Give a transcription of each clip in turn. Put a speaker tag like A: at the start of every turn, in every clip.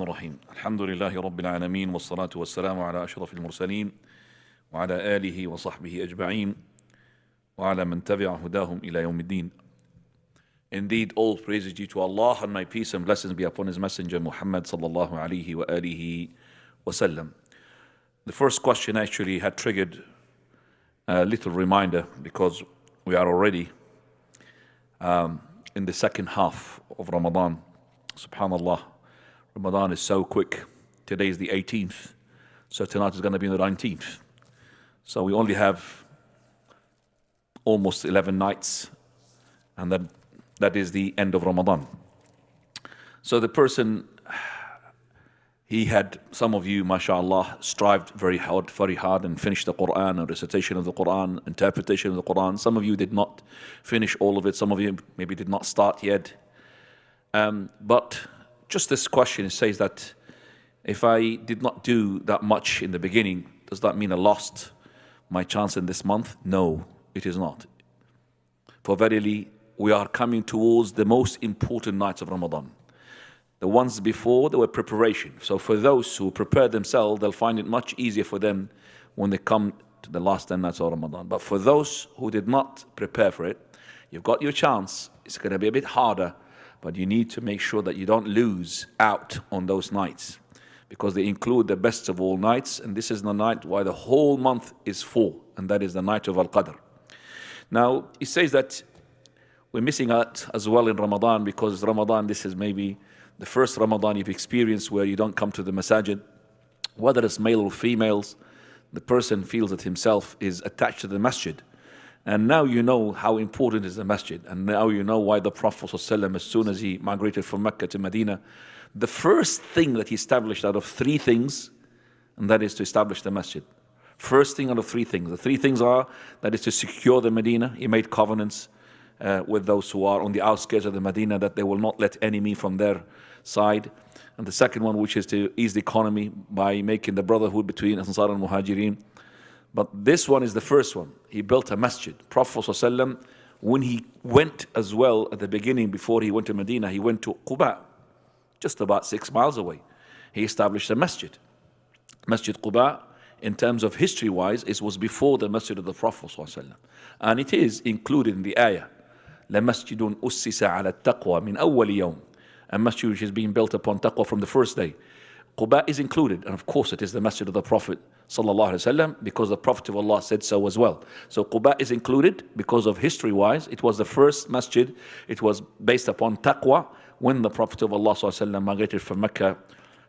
A: الرحيم الحمد لله رب العالمين والصلاة والسلام على أشرف المرسلين وعلى آله وصحبه أجمعين وعلى من تبع هداهم إلى يوم الدين. Indeed, all praise is due to Allah, and my peace and blessings be upon His Messenger Muhammad sallallahu alaihi wa alihi wasallam. The first question actually had triggered a little reminder because we are already in the second half of Ramadan. Subhanallah, Ramadan is so quick. Today is the 18th, so tonight is going to be the 19th. So we only have almost 11 nights, and then that is the end of Ramadan. So the person, he had, some of you, mashallah, strived very hard and finished the Quran, and recitation of the Quran, interpretation of the Quran. Some of you did not finish all of it. Some of you maybe did not start yet. But just this question says that if I did not do that much in the beginning, does that mean I lost my chance in this month? No, it is not. For verily, we are coming towards the most important nights of Ramadan. The ones before, they were preparation. So for those who prepare themselves, they'll find it much easier for them when they come to the last 10 nights of Ramadan. But for those who did not prepare for it, you've got your chance. It's going to be a bit harder, but you need to make sure that you don't lose out on those nights, because they include the best of all nights, and this is the night why the whole month is for, and that is the night of Al-Qadr. Now, it says that we're missing out as well in Ramadan, because Ramadan, this is maybe the first Ramadan you've experienced where you don't come to the masajid. Whether it's male or females, the person feels that himself is attached to the masjid. And now you know how important is the masjid. And now you know why the Prophet ﷺ, as soon as he migrated from Mecca to Medina, the first thing that he established out of three things, and that is to establish the masjid. First thing out of three things. The three things are, that is to secure the Medina. He made covenants with those who are on the outskirts of the Medina that they will not let enemy from their side. And the second one, which is to ease the economy by making the brotherhood between Ansar and Muhajirin. But this one is the first one. He built a masjid. Prophet ﷺ, when he went as well at the beginning, before he went to Medina, he went to Quba, just about 6 miles away. He established a masjid. Masjid Quba, in terms of history-wise, it was before the masjid of the Prophet ﷺ. And it is included in the ayah. لَمَسْجِدٌ أُسِّسَ عَلَى التَّقْوَى مِنْ أَوَّلِ يَوْمٍ. A masjid which is being built upon taqwa from the first day. Quba is included, and of course it is the masjid of the Prophet ﷺ, because the Prophet of Allah said so as well. So Quba is included because of history-wise. It was the first masjid. It was based upon taqwa when the Prophet of Allah ﷺ migrated from Mecca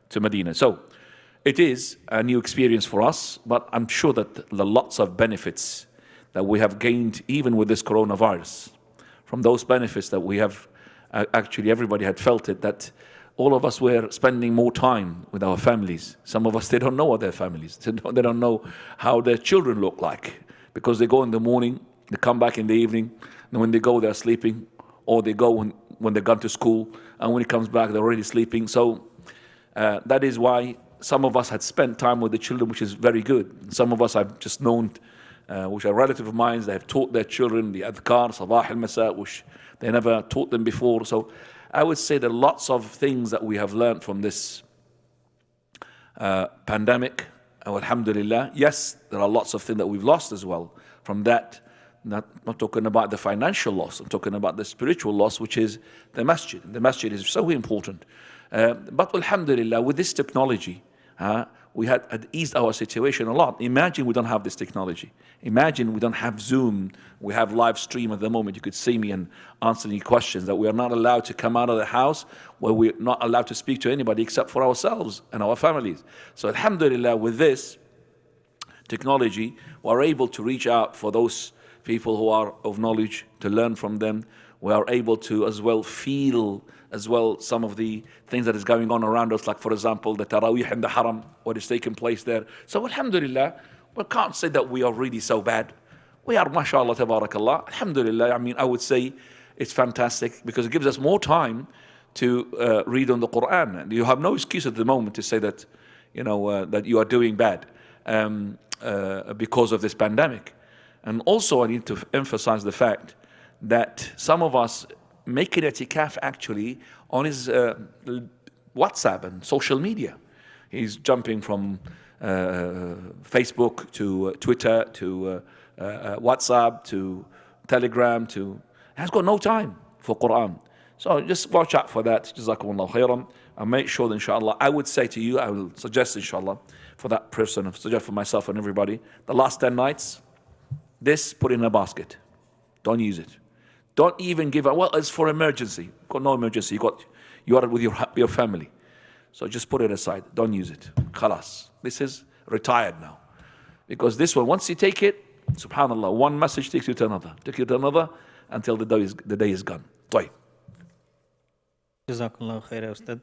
A: to Medina. So it is a new experience for us, but I'm sure that the lots of benefits that we have gained even with this coronavirus, from those benefits that we have, actually everybody had felt it, that all of us were spending more time with our families. Some of us, they don't know their families. They don't know how their children look like, because they go in the morning, they come back in the evening, and when they go, they're sleeping, or they go when they've gone to school, and when he comes back, they're already sleeping. So that is why some of us had spent time with the children, which is very good. Some of us I've just known, which are relatives of mine, they have taught their children the adhkar, sabah al-masa, which they never taught them before. So I would say there are lots of things that we have learned from this pandemic. Alhamdulillah. Yes, there are lots of things that we've lost as well from that. Not talking about the financial loss, I'm talking about the spiritual loss, which is the masjid. The masjid is so important. But alhamdulillah, with this technology, we had eased our situation a lot. Imagine we don't have this technology. Imagine we don't have Zoom. We have live stream at the moment. You could see me and answer any questions, that we are not allowed to come out of the house, where we're not allowed to speak to anybody except for ourselves and our families. So alhamdulillah, with this technology, we're able to reach out for those people who are of knowledge, to learn from them. We are able to as well feel as well some of the things that is going on around us, like for example the Taraweeh in the Haram, what is taking place there. So alhamdulillah, we can't say that we are really so bad. We are, mashallah, tabarakallah, alhamdulillah. I mean, I would say it's fantastic, because it gives us more time to read on the Quran. And you have no excuse at the moment to say that, that you are doing bad because of this pandemic. And also I need to emphasize the fact that some of us make an itikaf actually on his WhatsApp and social media. He's jumping from Facebook to Twitter to WhatsApp to Telegram to has got no time for Quran. So just watch out for that. Jazakumullah khairan. And make sure that inshallah, I would say to you, I will suggest inshallah for that person, suggest for myself and everybody, the last 10 nights, this put in a basket. Don't use it. Don't even give it, well, it's for emergency. You've got no emergency. You are with your family. So just put it aside. Don't use it. Khalas. This is retired now. Because this one, once you take it, subhanallah, one message takes you to another. Take you to another until the day is gone. طيب.
B: Jazakallah khair, Ustad.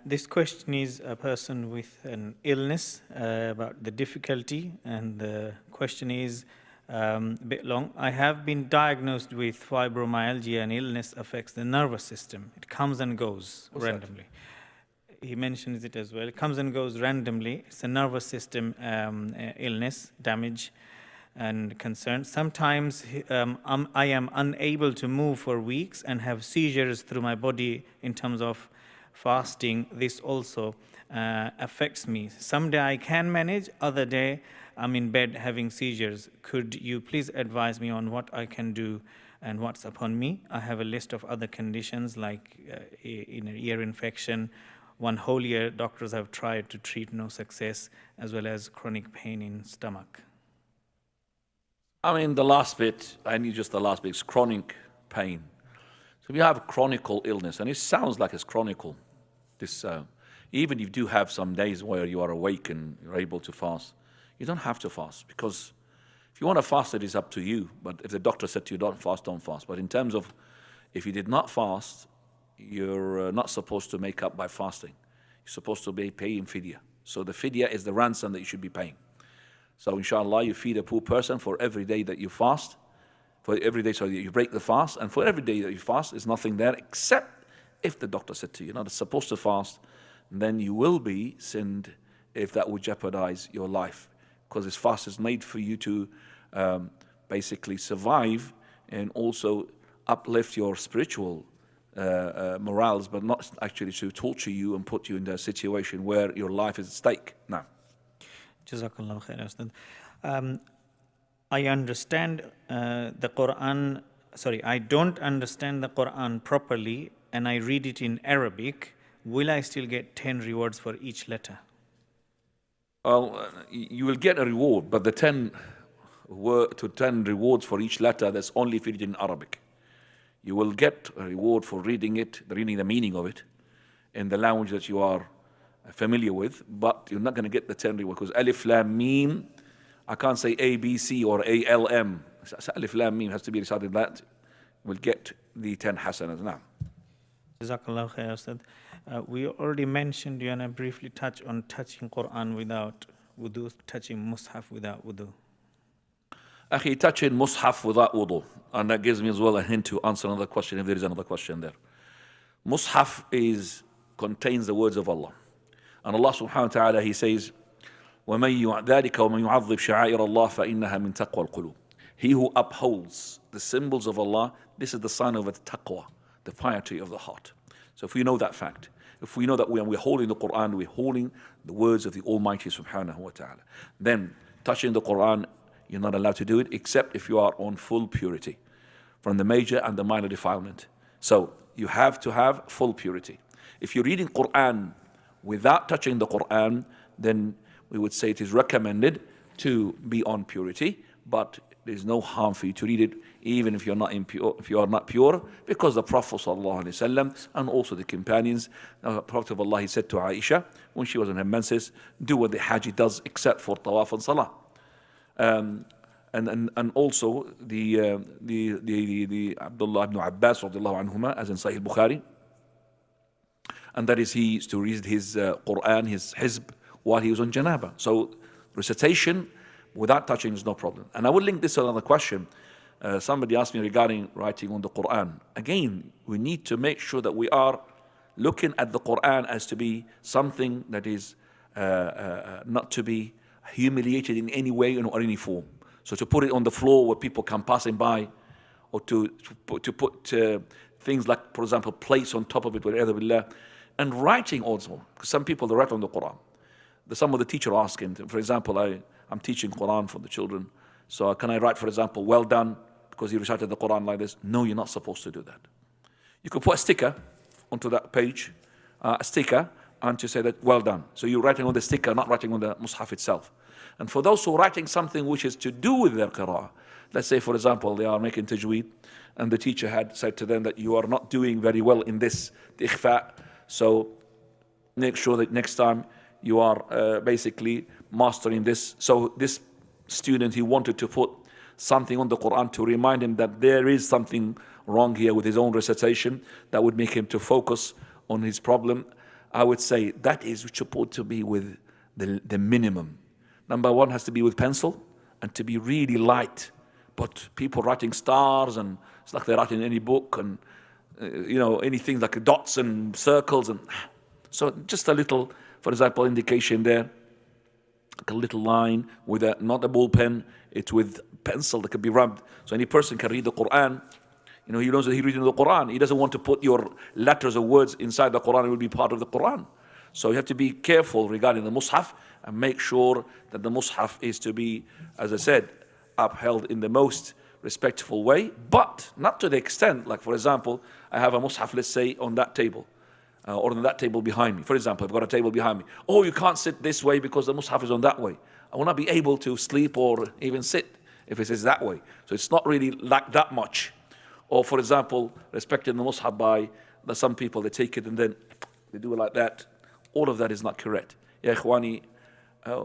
B: This question is a person with an illness about the difficulty, and the question is a bit long. I have been diagnosed with fibromyalgia, and illness affects the nervous system. It comes and goes randomly. He mentions it as well. It comes and goes randomly. It's a nervous system illness, damage and concern. Sometimes I am unable to move for weeks and have seizures through my body in terms of fasting. This also affects me. Some day I can manage, other day I'm in bed having seizures. Could you please advise me on what I can do and what's upon me? I have a list of other conditions like in an ear infection. One whole year doctors have tried to treat, no success, as well as chronic pain in stomach.
A: I mean, the last bit, I need just the last bit, it's chronic pain. So if you have chronic illness, and it sounds like it's chronic, even if you do have some days where you are awake and you're able to fast, you don't have to fast, because if you want to fast, it is up to you. But if the doctor said to you, don't fast, don't fast. But in terms of, if you did not fast, you're not supposed to make up by fasting. You're supposed to be paying fidya. So the fidya is the ransom that you should be paying. So inshallah, you feed a poor person for every day that you fast, for every day, so you break the fast, and for every day that you fast, there's nothing there except if the doctor said to you, you're not supposed to fast, then you will be sinned if that would jeopardize your life. Because this fast is made for you to basically survive and also uplift your spiritual morals, but not actually to torture you and put you in a situation where your life is at stake. Now.
B: Jazakallah khair, Ustad. I understand the Quran, I don't understand the Quran properly and I read it in Arabic. Will I still get 10 rewards for each letter?
A: Well, you will get a reward, but the 10 rewards for each letter, that's only if you read in Arabic. You will get a reward for reading it, reading the meaning of it, in the language that you are familiar with, but you're not going to get the 10 rewards, because Alif Lam Mim, I can't say A, B, C or A, L, M. Alif Lam Mim has to be recited that. We'll get the 10 hasanas now.
B: Jazakallah khair, Ustad. We already mentioned, you and I briefly touch on touching Quran without wudu, touching Mus'haf without wudu.
A: Akhi, touching Mus'haf without wudu. And that gives me as well a hint to answer another question if there is another question there. Mus'haf contains the words of Allah. And Allah subhanahu wa ta'ala, He says, وَمَن ذَلِكَ وَمَن يُعَظِّمْ شَعَائِرَ اللَّهِ فَإِنَّهَا مِن تَقْوَى الْقُلُوبِ. He who upholds the symbols of Allah, this is the sign of the taqwa, the piety of the heart. So if we know that fact, if we know that when we're holding the Quran, we're holding the words of the Almighty subhanahu wa ta'ala, then touching the Quran, you're not allowed to do it except if you are on full purity from the major and the minor defilement. So you have to have full purity. If you're reading Quran without touching the Quran, then we would say it is recommended to be on purity, but there's no harm for you to read it even if you're not impure, if you are not pure, because the Prophet ﷺ and also the companions, the Prophet of Allah, he said to Aisha when she was on her menses, do what the Haji does except for tawaf and salah. And also the Abdullah ibn Abbas radiallahu anhuma, as in Sahih al-Bukhari, and that is he used to read his Quran, his hizb, while he was on janaba. So recitation without touching is no problem. And I would link this to another question. Somebody asked me regarding writing on the Quran. Again, we need to make sure that we are looking at the Quran as to be something that is not to be humiliated in any way or any form. So to put it on the floor where people come passing by, or to put things like, for example, plates on top of it, whatever billah, And writing also, because some people they write on the Quran. Some of the teacher ask him, for example, I'm teaching Quran for the children, so can I write, for example, well done, because he recited the Quran like this? No, you're not supposed to do that. You could put a sticker onto that page, a sticker, and to say that well done. So you're writing on the sticker, not writing on the mushaf itself. And for those who are writing something which is to do with their qira'ah, let's say, for example, they are making tajweed, and the teacher had said to them that you are not doing very well in this, the ikhfa, so make sure that next time you are basically mastering this. So this student, he wanted to put something on the Quran to remind him that there is something wrong here with his own recitation that would make him to focus on his problem. I would say that is supposed to be with the minimum. Number one has to be with pencil and to be really light. But people writing stars, and it's like they're writing any book, and anything like dots and circles, and so just a little, for example, indication there, like a little line with not a ball pen, it's with pencil that can be rubbed, so any person can read the Quran. He knows that he's reading the Quran. He doesn't want to put your letters or words inside the Quran. It will be part of the Quran. So you have to be careful regarding the mushaf and make sure that the mushaf is to be, as I said, upheld in the most respectful way, but not to the extent, like for example, I have a mushaf, let's say, on that table, or on that table behind me. For example, I've got a table behind me. Oh, you can't sit this way because the mushaf is on that way. I will not be able to sleep or even sit if it is that way. So it's not really like that much. Or for example, respecting the mushaf by some people, they take it and then they do it like that. All of that is not correct. Ya ikhwani,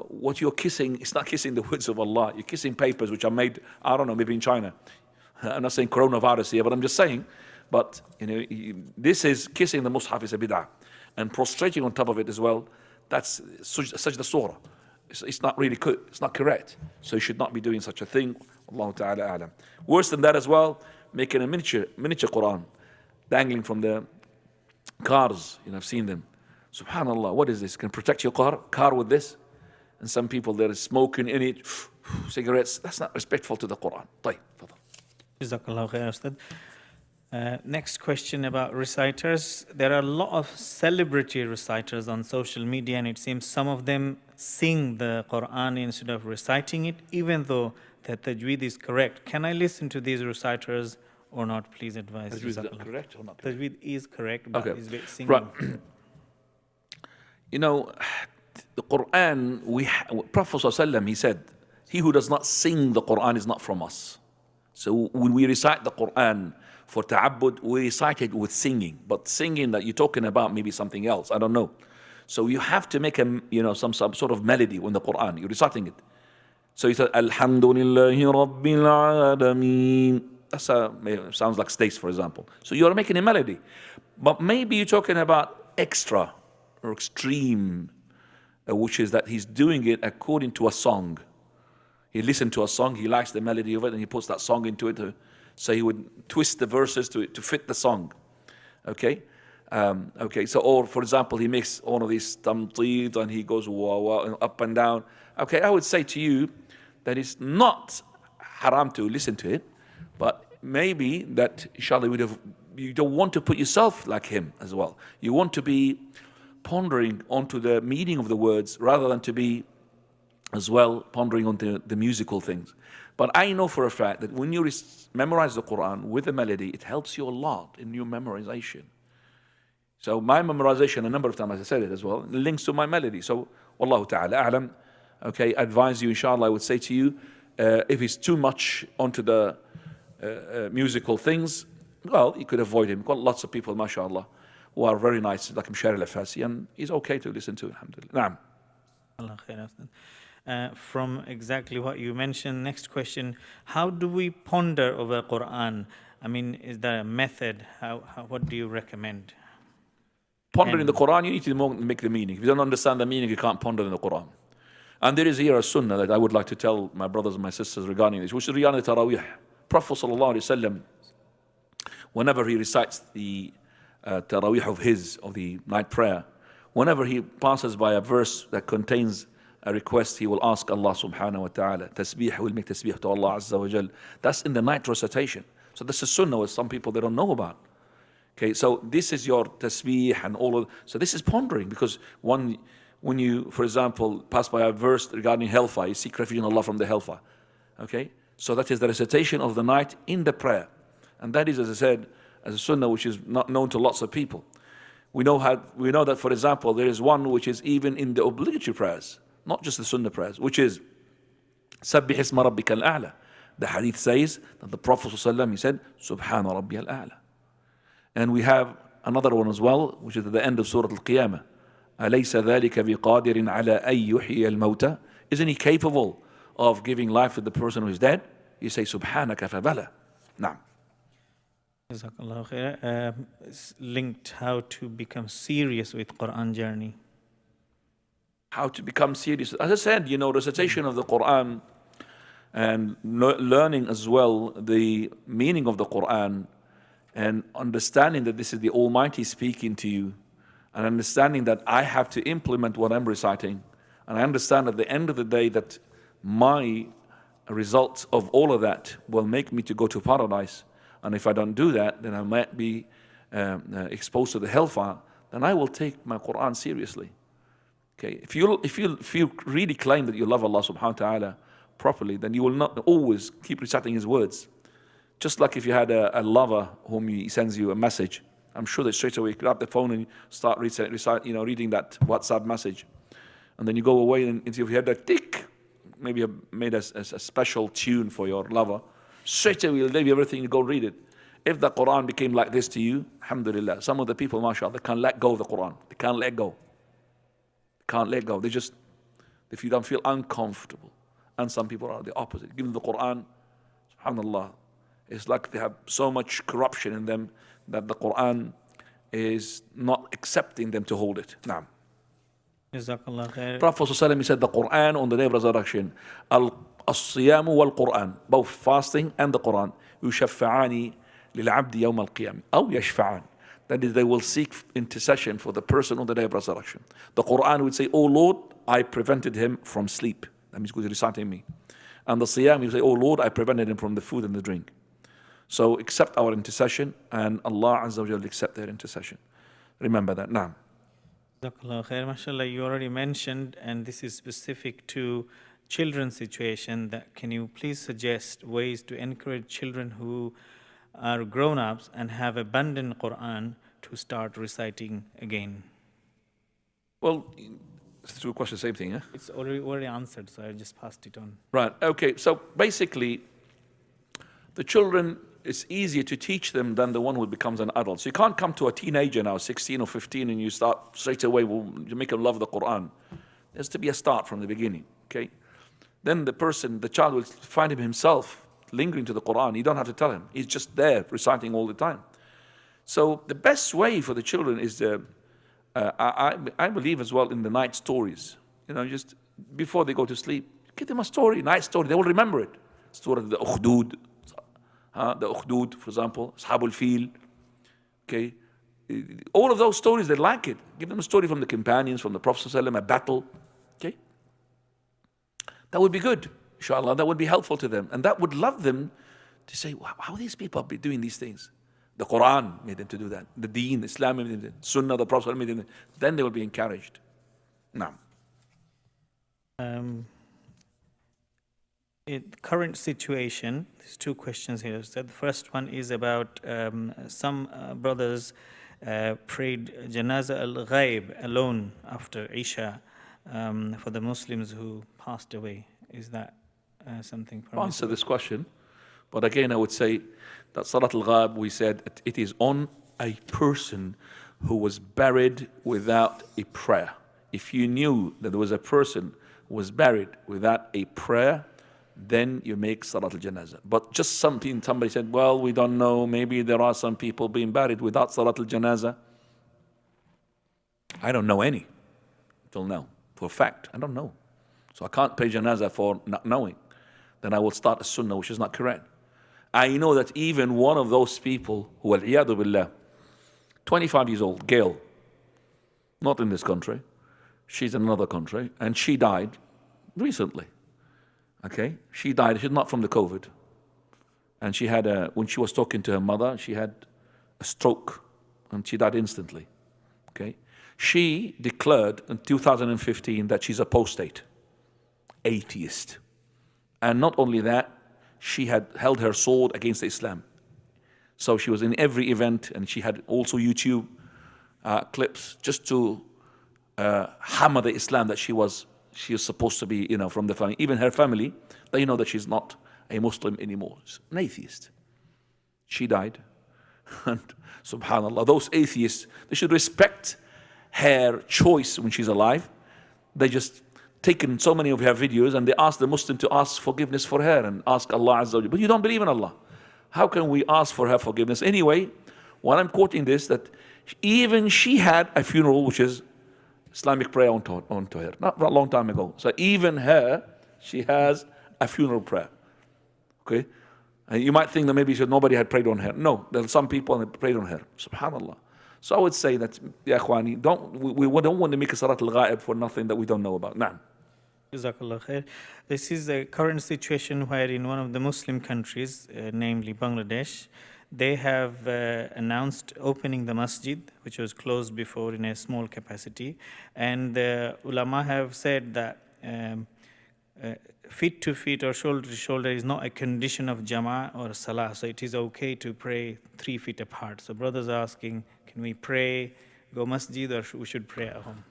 A: what you're kissing, it's not kissing the words of Allah. You're kissing papers which are made, I don't know, maybe in China. I'm not saying coronavirus here, but I'm just saying. But this is kissing the mushaf is a bid'ah, and prostrating on top of it as well. That's sajda surah. It's not really good. It's not correct. So you should not be doing such a thing. Allah Ta'ala a'lam. Worse than that as well, making a miniature Quran, dangling from the cars. I've seen them. Subhanallah, what is this? Can protect your car with this? And some people, there is smoking in it, cigarettes. That's not respectful to the Quran. طيب, تفضل.
B: Jazakallah khair, Ustad. Next question about reciters. There are a lot of celebrity reciters on social media, and it seems some of them sing the Quran instead of reciting it, even though the tajweed is correct. Can I listen to these reciters or not? Please advise.
A: Tajweed is correct or not?
B: Tajweed is correct, but
A: okay.
B: is singing.
A: Right. The Quran, Prophet ﷺ, he said, he who does not sing the Quran is not from us. So when we recite the Quran for ta'abbud, we recite it with singing. But singing that you're talking about maybe something else, I don't know. So you have to make some sort of melody in the Quran. You're reciting it. So you said, Alhamdulillahi Rabbil Alameen. That sounds like states, for example. So you're making a melody. But maybe you're talking about extra or extreme, which is that he's doing it according to a song. He listened to a song, he likes the melody of it, and he puts that song into it. So he would twist the verses to fit the song. Okay? So, or for example, he makes all of these tamteed and he goes wah, wah, up and down. Okay, I would say to you that it's not haram to listen to it, but maybe that, inshallah, you don't want to put yourself like him as well. You want to be pondering onto the meaning of the words rather than to be as well pondering onto the musical things. But I know for a fact that when you memorize the Quran with a melody, it helps you a lot in your memorization. So my memorization, a number of times, as I said it as well, links to my melody. So, Wallahu ta'ala a'lam. Okay, advise you, inshallah, I would say to you, if he's too much onto the musical things, well, you could avoid him. Got lots of people, mashallah, who are very nice, like Mshari al-Fasi, and he's okay to listen to, alhamdulillah. Naam.
B: From exactly what you mentioned, next question, how do we ponder over Quran? I mean, is there a method? What do you recommend?
A: Pondering the Quran, you need to make the meaning. If you don't understand the meaning, you can't ponder in the Quran. And there is here a sunnah that I would like to tell my brothers and my sisters regarding this, which is regarding the Taraweeh. Prophet sallallahu alaihi wasallam, whenever he recites the Taraweeh of the night prayer, whenever he passes by a verse that contains a request, he will ask Allah subhanahu wa ta'ala. Tasbih, will make tasbih to Allah azza wa jal. That's in the night recitation. So this is sunnah, which some people they don't know about. Okay, so this is your tasbih and all of, so this is pondering, because when you, for example, pass by a verse regarding hellfire, you seek refuge in Allah from the hellfire. Okay, so that is the recitation of the night in the prayer. And that is, as I said, as a sunnah which is not known to lots of people. We know that, for example, there is one which is even in the obligatory prayers, not just the sunnah prayers, which is Sabbih isma rabbika al-a'la. The hadith says that the Prophet ﷺ, he said, Subhana rabbi al-a'la. And we have another one as well, which is at the end of Surah Al-Qiyamah. أَلَيْسَ ذَلِكَ بِقَادِرٍ عَلَىٰ أَن يُحْيِيَ الْمَوْتَى. Isn't he capable of giving life to the person who is dead? You say, Subhanaka fabala. Naam.
B: Jazakallah khair. It's linked how to become serious with Quran journey.
A: How to become serious. As I said, recitation of the Quran and learning as well the meaning of the Quran, and understanding that this is the Almighty speaking to you, and understanding that I have to implement what I'm reciting, and I understand at the end of the day that my results of all of that will make me to go to paradise, and if I don't do that, then I might be exposed to the hellfire, then I will take my Quran seriously. Okay, if you really claim that you love Allah subhanahu wa ta'ala properly, then you will not always keep reciting His words. Just like if you had a lover whom he sends you a message, I'm sure that straight away you grab the phone and start reading that WhatsApp message. And then you go away, and if you hear that tick, maybe you made a special tune for your lover, straight away you'll leave everything and go read it. If the Quran became like this to you, alhamdulillah, some of the people, mashallah, they can't let go of the Quran. They can't let go. They can't let go. If you don't feel uncomfortable. And some people are the opposite. Give them the Quran, subhanallah, it's like they have so much corruption in them that the Quran is not accepting them to hold it. Naam.
B: Jazakallah khair.
A: Prophet ﷺ, he said the Quran on the day of resurrection, al-siyamu wal-Quran, both fasting and the Quran, يُشَفَّعَانِ لِلْعَبْدِ يَوْمَ الْقِيَامِ أو يَشْفَعَانِ. That is, they will seek intercession for the person on the day of resurrection. The Quran would say, "Oh Lord, I prevented him from sleep." That means he's reciting me. And the siyam, you say, "Oh Lord, I prevented him from the food and the drink." So accept our intercession, and Allah Azza wa Jalla accept their intercession. Remember that. Naam.
B: Jazakallah khair. MashaAllah, you already mentioned, and this is specific to children's situation, that can you please suggest ways to encourage children who are grown-ups and have abandoned Quran to start reciting again?
A: Well, it's two questions, same thing, yeah?
B: It's already answered, so I just passed it on.
A: Right, okay. So basically, the children, it's easier to teach them than the one who becomes an adult. So you can't come to a teenager now, 16 or 15, and you start straight away, you make them love the Quran. There has to be a start from the beginning, okay? Then the child will find himself lingering to the Quran. You don't have to tell him. He's just there reciting all the time. So the best way for the children is I believe as well in the night stories. Just before they go to sleep, give them a story, night story. They will remember it. Story of the Ukhdud, for example, Ashab al-Fil. Okay, all of those stories, they like it. Give them a story from the companions, from the Prophet ﷺ, a battle. Okay, that would be good. Inshallah, that would be helpful to them, and that would love them to say, wow, how these people be doing these things. The Quran made them to do that. The Deen, Islam made them to do that. Sunnah, the Prophet made them to do that. Then they will be encouraged. Now.
B: In current situation, there's two questions here. So the first one is about some brothers prayed Janaza al-Ghaib alone after Isha for the Muslims who passed away. Is that something permissible?
A: I'll answer this question. But again, I would say that Salat al-Ghaib, we said it is on a person who was buried without a prayer. If you knew that there was a person who was buried without a prayer, then you make Salat al-Janazah. But just somebody said, well, we don't know, maybe there are some people being buried without Salat al-Janazah. I don't know any till now. For a fact, I don't know. So I can't pay Janazah for not knowing. Then I will start a Sunnah which is not correct. I know that even one of those people who, al-iyadu billah, 25 years old, Gail, not in this country, she's in another country, and she died recently. Okay, she died. She's not from the COVID, and she had when she was talking to her mother, she had a stroke, and she died instantly. Okay, she declared in 2015 that she's apostate, atheist, and not only that, she had held her sword against Islam. So she was in every event, and she had also YouTube clips just to hammer the Islam that she is supposed to be, from the family. Even her family, they know that she's not a Muslim anymore. She's an atheist. She died. And subhanAllah, those atheists, they should respect her choice when she's alive. They just taken so many of her videos and they ask the Muslim to ask forgiveness for her and ask Allah Azza wa Jalla. But you don't believe in Allah. How can we ask for her forgiveness? Anyway, while I'm quoting this, that even she had a funeral, which is Islamic prayer onto her, not a long time ago. So even her, she has a funeral prayer. Okay? And you might think that maybe nobody had prayed on her. No, there are some people that prayed on her. Subhanallah. So I would say that, ya Akhwani, we don't want to make a Salat al-Ghaib for nothing that we don't know about. Naam.
B: Jazakallah khair. This is a current situation where in one of the Muslim countries, namely Bangladesh, they have announced opening the masjid, which was closed before in a small capacity. And the ulama have said that feet to feet or shoulder to shoulder is not a condition of jama'ah or salah. So it is okay to pray 3 feet apart. So brothers are asking, can we pray, go masjid, or we should pray at home?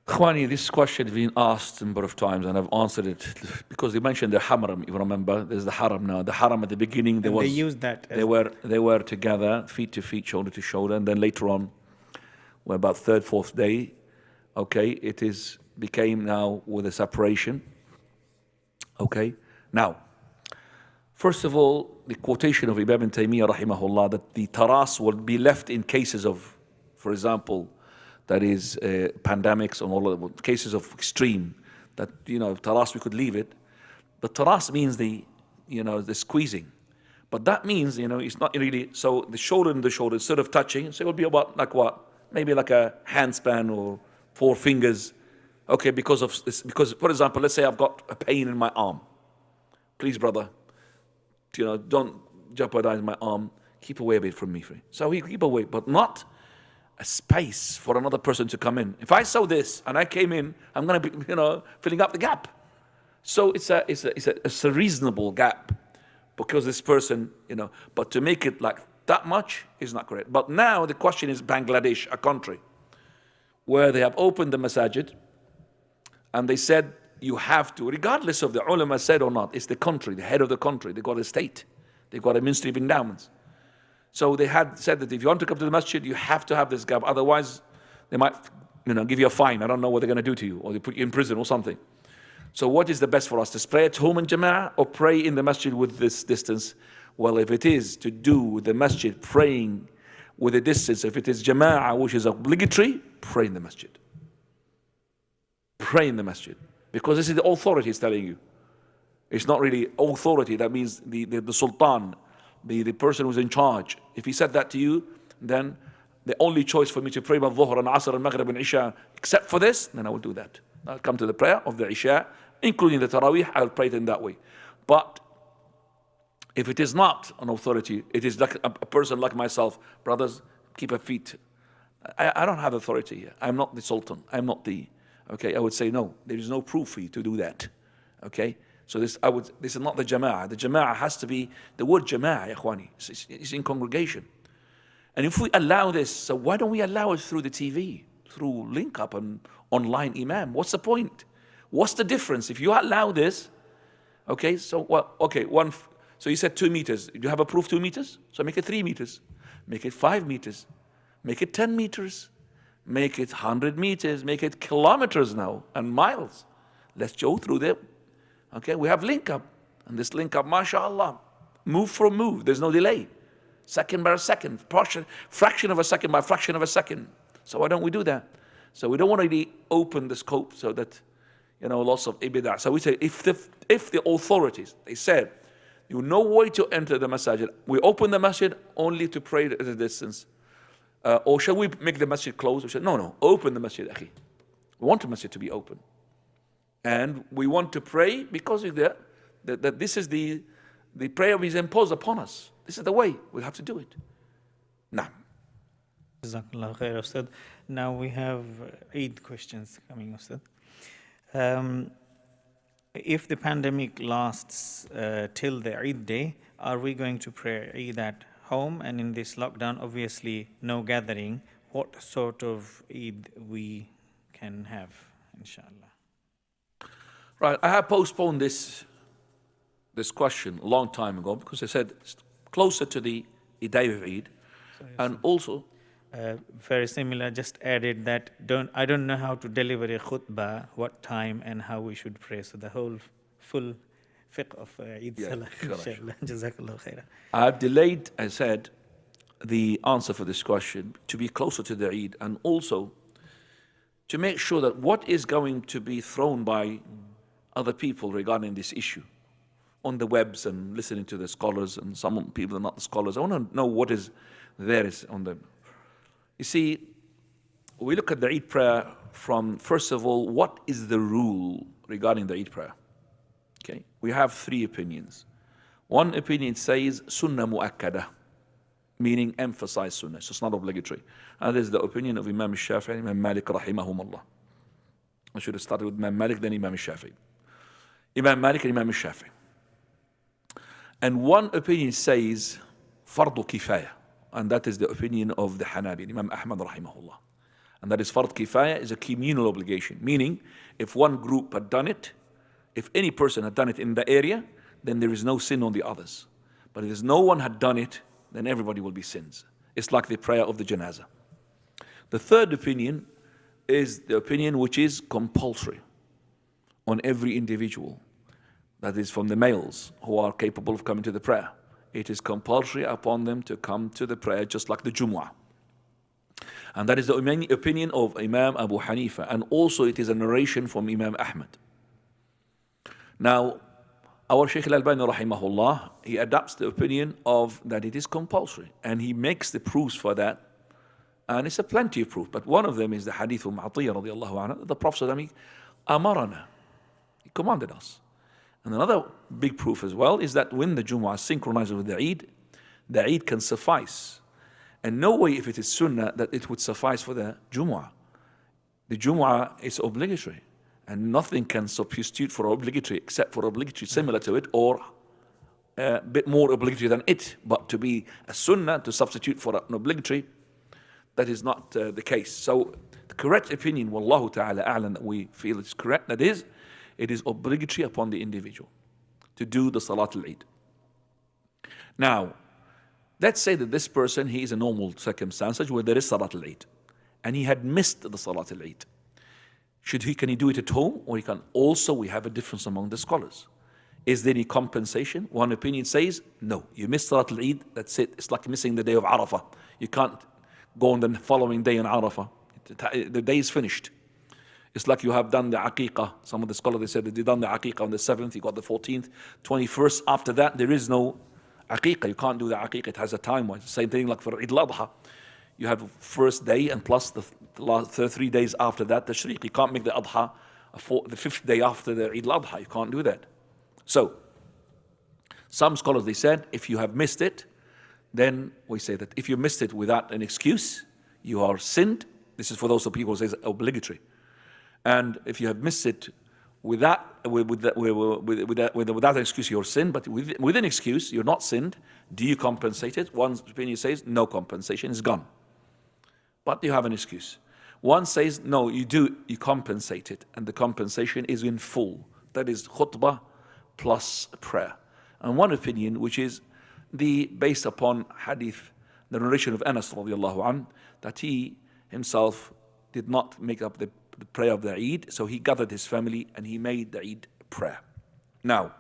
A: Khwani, this question has been asked a number of times and I've answered it because they mentioned the haram, if you remember. There's the haram now. The haram at the beginning, they
B: used that.
A: They were together, feet to feet, shoulder to shoulder, and then later on, well, about third, fourth day, okay, it became now with a separation. Okay, now, first of all, the quotation of Ibn Taymiyyah rahimahullah that the taras will be left in cases of, for example, that is pandemics and all of the cases of extreme, that, taras, we could leave it. But taras means the squeezing. But that means, it's not really, so the shoulder and the shoulder, instead of touching, so it will be about like what? Maybe like a handspan or 4 fingers. Okay, because, for example, let's say I've got a pain in my arm. Please, brother, don't jeopardize my arm. Keep away a bit from me. So we keep away, but not a space for another person to come in. If I saw this and I came in, I'm going to be, filling up the gap. So it's a reasonable gap because this person, but to make it like that much is not correct. But now the question is Bangladesh, a country where they have opened the masajid and they said you have to, regardless of the ulama said or not, it's the country, the head of the country. They got a state, they got a ministry of endowments. So they had said that if you want to come to the masjid, you have to have this gap. Otherwise, they might, give you a fine. I don't know what they're going to do to you, or they put you in prison or something. So what is the best for us? To pray at home in jama'ah or pray in the masjid with this distance? Well, if it is to do the masjid praying with a distance, if it is jama'ah, which is obligatory, pray in the masjid. Pray in the masjid. Because this is the authority is telling you. It's not really authority. That means the sultan, the person who's in charge. If he said that to you, then the only choice for me to pray by Dhuhr and Asr and Maghrib and Isha, except for this, then I will do that. I'll come to the prayer of the Isha, including the Taraweeh, I'll pray it in that way. But if it is not an authority, it is like a person like myself, brothers, keep a feet. I don't have authority here. I'm not the Sultan. I'm not okay, I would say no, there is no proof for you to do that. Okay? So this is not the jama'ah. The jama'ah has to be, the word jama'ah, ya Ikhwani, it's in congregation. And if we allow this, so why don't we allow it through the TV, through link up and online imam? What's the point? What's the difference? If you allow this, okay, so so you said 2 meters. Do you have a proof 2 meters? So make it 3 meters. Make it 5 meters. Make it 10 meters. Make it 100 meters. Make it kilometers now and miles. Let's go through them. Okay, we have link up. And this link up, mashallah, move for move. There's no delay. Second by second, fraction of a second by fraction of a second. So why don't we do that? So we don't want to really open the scope so that, lots of ibidah. So we say, if the authorities, they said, you no way to enter the masjid, we open the masjid only to pray at a distance. Or shall we make the masjid closed? We said, no, open the masjid, akhi. We want the masjid to be open. And we want to pray because that this is the prayer is imposed upon us. This is the way we have to do it. Now,
B: Jazakallah khair, Ustad. Now we have Eid questions coming, Ustad. If the pandemic lasts till the Eid day, are we going to pray Eid at home? And in this lockdown, obviously no gathering. What sort of Eid we can have, inshallah?
A: Right, I have postponed this question a long time ago because I said it's closer to the day of Eid, and also
B: very similar. Just added that I don't know how to deliver a khutbah, what time and how we should pray. So the whole full fiqh of Eid Salah, inshallah. Jazakallah khairah.
A: I have delayed, I said, the answer for this question to be closer to the Eid, and also to make sure that what is going to be thrown by other people regarding this issue on the webs and listening to the scholars, and some people are not the scholars. I want to know what is there is on them. You see, we look at the Eid prayer from, first of all, what is the rule regarding the Eid prayer? Okay, we have three opinions. One opinion says sunnah mu'akkada, meaning emphasize sunnah, so it's not obligatory. And this is the opinion of Imam Shafi'i and Imam Malik rahimahumullah. I should have started with Imam Malik, then Imam Shafi'i. Imam Malik and Imam Shafi'i. And one opinion says fardu kifaya, and that is the opinion of the Hanabi, Imam Ahmad rahimahullah. And that is fard kifaya is a communal obligation, meaning if one group had done it, if any person had done it in the area, then there is no sin on the others. But if no one had done it, then everybody will be sins. It's like the prayer of the janazah. The third opinion is the opinion which is compulsory on every individual. That is from the males who are capable of coming to the prayer. It is compulsory upon them to come to the prayer just like the Jumu'ah. And that is the opinion of Imam Abu Hanifa. And also it is a narration from Imam Ahmad. Now, our Shaykh al-Albani rahimahullah, he adopts the opinion of that it is compulsory. And he makes the proofs for that. And it's a plenty of proof. But one of them is the hadith of Atiyah radiallahu anhu. The Prophet amarana. He commanded us. And another big proof as well is that when the Jumu'ah synchronizes with the Eid can suffice. And no way if it is sunnah that it would suffice for the Jumu'ah. The Jumu'ah is obligatory. And nothing can substitute for obligatory except for obligatory similar to it or a bit more obligatory than it. But to be a sunnah to substitute for an obligatory, that is not the case. So the correct opinion, wallahu ta'ala a'lam, that we feel is correct, that is, it is obligatory upon the individual to do the Salat al-Eid. Now, let's say that this person, he is a normal circumstances where there is Salat al-Eid, and he had missed the Salat al-Eid. Can he do it at home, or he can also, we have a difference among the scholars. Is there any compensation? One opinion says, no, you missed Salat al-Eid, that's it. It's like missing the day of Arafah. You can't go on the following day in Arafah. The day is finished. It's like you have done the Aqiqah. Some of the scholars, they said that they done the Aqiqah on the 7th, you got the 14th, 21st. After that, there is no Aqiqah. You can't do the Aqiqah. It has a time. Same thing like for Eid-ul-Adha. You have first day and plus the last 3 days after that, the Shriq. You can't make the Adha the 5th day after the Eid-ul-Adha. You can't do that. So, some scholars, they said, if you have missed it, then we say that if you missed it without an excuse, you are sinned. This is for those people who say it's obligatory. And if you have missed it without an excuse, you're sinned. But with an excuse, you're not sinned. Do you compensate it? One opinion says no compensation, is gone. But you have an excuse. One says no, you do. You compensate it, and the compensation is in full. That is khutbah plus prayer. And one opinion, which is based upon hadith, the narration of Anas radiallahu anh, that he himself did not make up the prayer of the Eid, so he gathered his family and he made the Eid prayer. Now,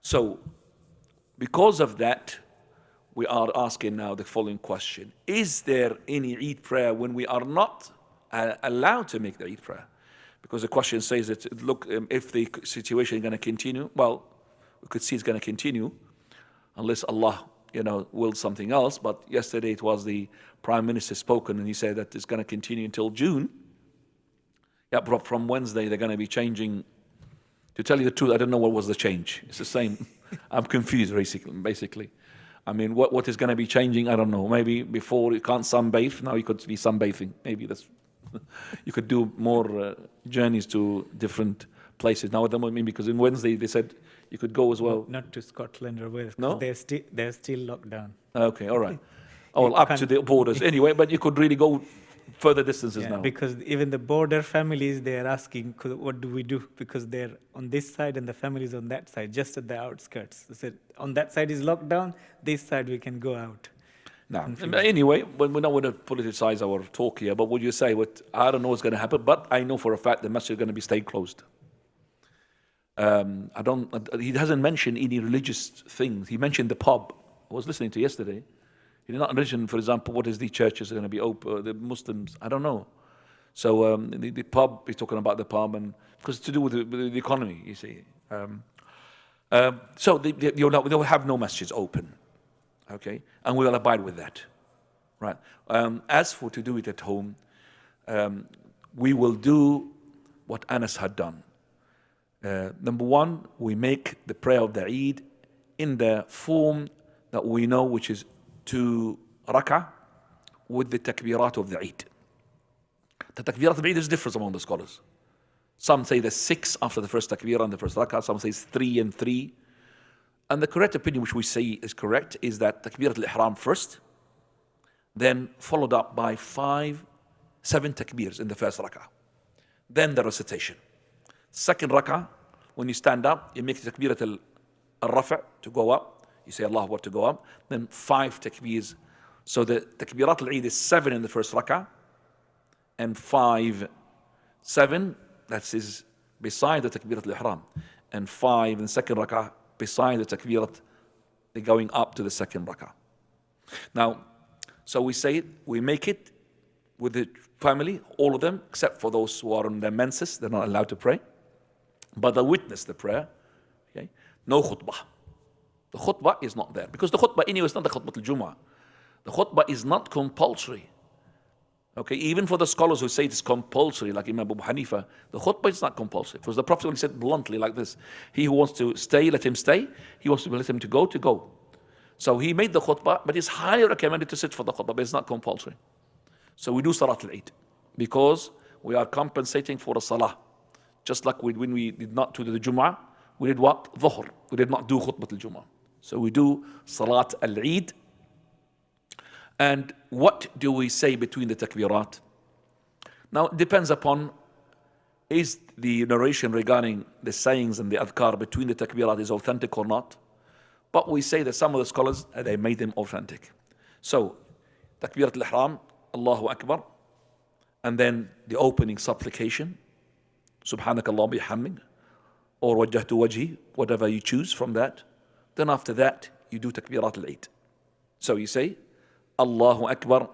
A: so because of that, we are asking now the following question. Is there any Eid prayer when we are not allowed to make the Eid prayer? Because the question says that, look, if the situation is going to continue, well, we could see it's going to continue unless Allah, willed something else. But yesterday it was the Prime Minister spoken and he said that it's going to continue until June. Yeah, but from Wednesday they're going to be changing. To tell you the truth, I don't know what was the change. It's the same. I'm confused basically. I mean, what is going to be changing? I don't know. Maybe before you can't sunbathe, now you could be sunbathing. Maybe that's you could do more journeys to different places. Now at the moment, because in Wednesday they said you could go as well.
B: Not to Scotland or Wales,
A: No?
B: because they're still locked down.
A: Okay, all right. Oh, well, up to the borders. Anyway, but you could really go further distances now.
B: Because even the border families, they are asking, what do we do? Because they're on this side and the families on that side, just at the outskirts. They said, on that side is locked down, this side we can go out.
A: Now, anyway, we don't want to politicize our talk here, but what you say, I don't know what's going to happen, but I know for a fact the masjid is going to be stay closed. He hasn't mentioned any religious things. He mentioned the pub. I was listening to yesterday. He did not mention, for example, what is the churches are going to be open, the Muslims, I don't know. So the pub, he's talking about the pub, and because it's to do with the economy, you see. So they will have no masjids open, okay? And we will abide with that, right? As for to do it at home, we will do what Anas had done. Number one, we make the prayer of the Eid in the form that we know, which is 2 rak'ah with the takbirat of the Eid. The takbirat of the Eid is different among the scholars. Some say there's 6 after the first takbirah and the first rak'ah. Some say 3 and 3. And the correct opinion, which we say is correct, is that takbirat al-ihram first, then followed up by 7 takbirs in the first rak'ah. Then the recitation. Second rak'ah, when you stand up, you make the takbirat al-rafa' to go up. You say Allahu Akbar to go up. Then 5 takbirs. So the takbirat al-Eid is 7 in the first rak'ah. And 7, that is beside the takbirat al-ihram. And 5 in the second rak'ah beside the takbirat, they're going up to the second rak'ah. Now, so we say it, we make it with the family, all of them, except for those who are on their menses, they're not allowed to pray. But they witness the prayer. Okay? No khutbah. The khutbah is not there. Because the khutbah anyway is not the khutbah al-Jumu'ah. The khutbah is not compulsory. Okay, even for the scholars who say it's compulsory, like Imam Abu Hanifa, the khutbah is not compulsory. Because the Prophet said bluntly like this, he who wants to stay, let him stay. He wants to let him to go. So he made the khutbah, but it's highly recommended to sit for the khutbah, but it's not compulsory. So we do Salat al-Eid because we are compensating for the salah. Just like when we did not do the Jumu'ah, we did what? Dhuhr. We did not do khutbah al-Jumu'ah. So we do Salat al-Eid. And what do we say between the takbirat? Now it depends upon, is the narration regarding the sayings and the adhkar between the takbirat is authentic or not? But we say that some of the scholars, they made them authentic. So, takbirat al-ihram, Allahu Akbar, and then the opening supplication, Subhanakallah bihamdik, or wajjahtu wajhi, whatever you choose from that. Then after that, you do takbirat al-Eid. So you say, Allahu Akbar.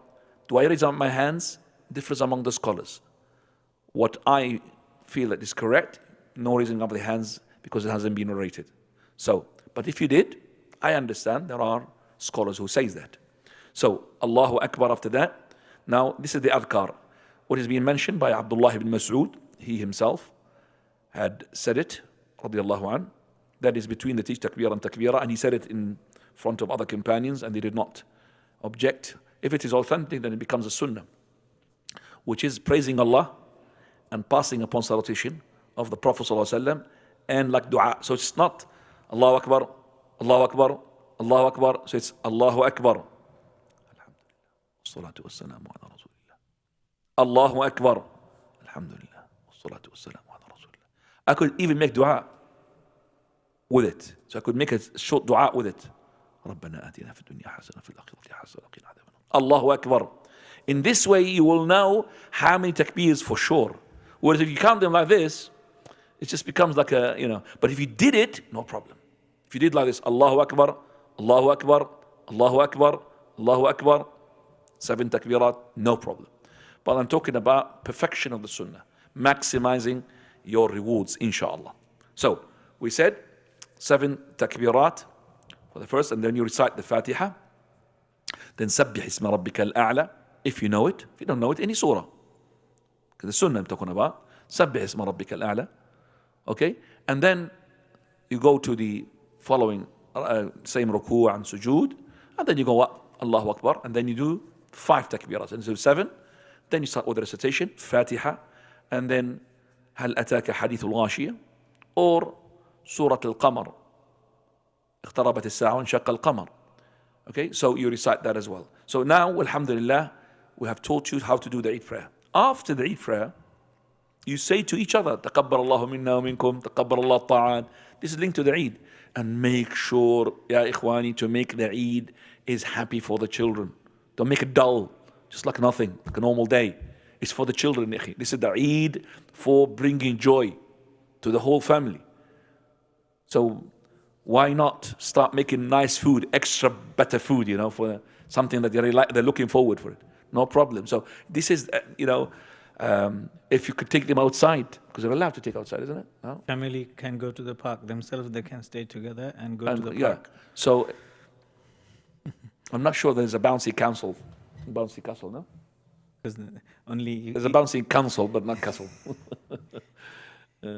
A: Do I raise up my hands? Differs among the scholars. What I feel that is correct, no raising up the hands because it hasn't been narrated. So, but if you did, I understand there are scholars who say that. So, Allahu Akbar after that. Now, this is the adhkar. What is being mentioned by Abdullah ibn Mas'ud, he himself had said it, radiallahu an. That is between the takbirah and takbirah, and he said it in front of other companions, and they did not object. If it is authentic, then it becomes a sunnah, which is praising Allah and passing upon salutation of the Prophet ﷺ and like dua. So it's not Allahu Akbar, Allahu Akbar, Allahu Akbar. So it's Allahu Akbar. Salatu wassalamu ala Rasulillah. Allahu Akbar. Alhamdulillah. Salatu wassalamu ala Rasulillah. I could even make dua with it. So I could make a short dua with it. ربنا آتنا في الدنيا حسنة في الآخرة حسنة وقنا عذاب النار. Allahu Akbar. In this way, you will know how many takbirs for sure. Whereas if you count them like this, it just becomes like a, But if you did it, no problem. If you did like this, Allahu Akbar, Allahu Akbar, Allahu Akbar, Allahu Akbar, 7 takbirat, no problem. But I'm talking about perfection of the sunnah, maximizing your rewards, inshallah. So, we said 7 takbirat for the first, and then you recite the Fatiha. Then سبح اسم ربك الأعلى, if you know it. If you don't know it, any surah. Because the sunnah I'm talking about. سبح اسم ربك الأعلى. Okay? And then you go to the following same ruku' and sujood. And then you go up, Allahu Akbar, and then you do 5 takbiras. And so 7, then you start with the recitation, Fatiha, and then هل أتاك حديث الغاشية, or Surah Al-Qamar, اقتربت الساعة وانشق القمر. Okay, so you recite that as well. So now, alhamdulillah, we have taught you how to do the Eid prayer. After the Eid prayer, you say to each other, تقبل الله منا ومنكم, تقبل الله الطاعات. This is linked to the Eid. And make sure, ya ikhwani, to make the Eid is happy for the children. Don't make it dull, just like nothing, like a normal day. It's for the children. This is the Eid for bringing joy to the whole family. So why not start making nice food, extra better food, for something that they're looking forward for it. No problem. So this is, if you could take them outside, because they're allowed to take outside, isn't it? No?
B: Family can go to the park themselves. They can stay together and go to the park.
A: So I'm not sure there's a bouncy castle, no?
B: Because
A: there's a bouncy council, but not castle.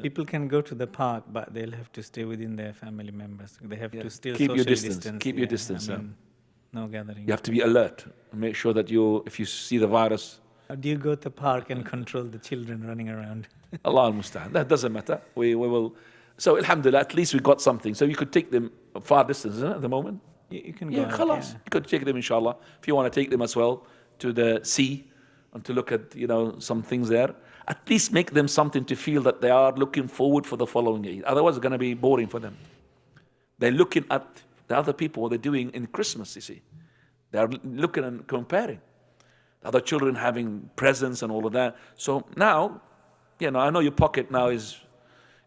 B: People can go to the park, but they'll have to stay within their family members. They have to still
A: keep
B: social
A: your distance. Keep your distance.
B: No gathering.
A: You have to be alert. Make sure that if you see the virus.
B: How do you go to the park and control the children running around?
A: Allah al-Musta'an. That doesn't matter. We will. So alhamdulillah, at least we got something. So you could take them far distance, isn't it, at the moment?
B: You can go.
A: Yeah, khalas. You could take them, inshallah. If you want to take them as well to the sea and to look at, some things there. At least make them something to feel that they are looking forward for the following Eid. Otherwise, it's going to be boring for them. They're looking at the other people, what they're doing in Christmas, you see. They're looking and comparing. The other children having presents and all of that. So now, I know your pocket now is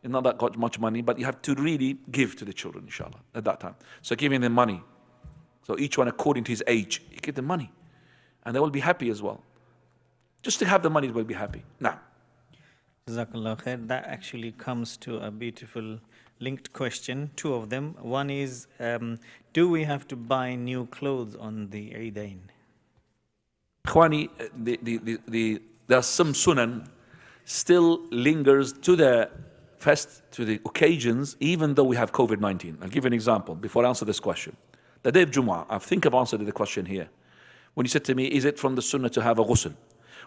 A: not that got much money, but you have to really give to the children, inshallah, at that time. So giving them money. So each one according to his age, you give them money. And they will be happy as well. Just to have the money, they will be happy. Now.
B: Jazakallah khair. That actually comes to a beautiful linked question, 2 of them. One is, do we have to buy new clothes on the Eidain?
A: Khwani, there are some sunan still lingers to the occasions, even though we have COVID-19. I'll give you an example before I answer this question. The day of Jumu'ah, I think I've answered the question here. When you said to me, is it from the sunnah to have a ghusl?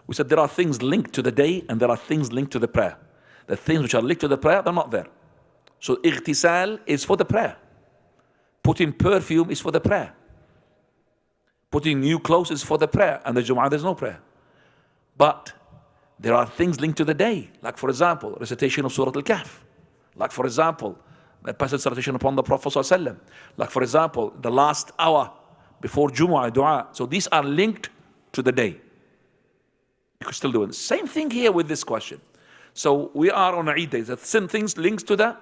A: We said there are things linked to the day and there are things linked to the prayer. The things which are linked to the prayer, they're not there. So ightisal is for the prayer. Putting perfume is for the prayer. Putting new clothes is for the prayer. And the Jumu'ah, there's no prayer. But there are things linked to the day. Like for example, recitation of Surah Al-Kahf. Like for example, the passage recitation upon the Prophet ﷺ. Like for example, the last hour before Jumu'ah, dua. So these are linked to the day. You could still do it. Same thing here with this question. So we are on Eid days. The same things linked to the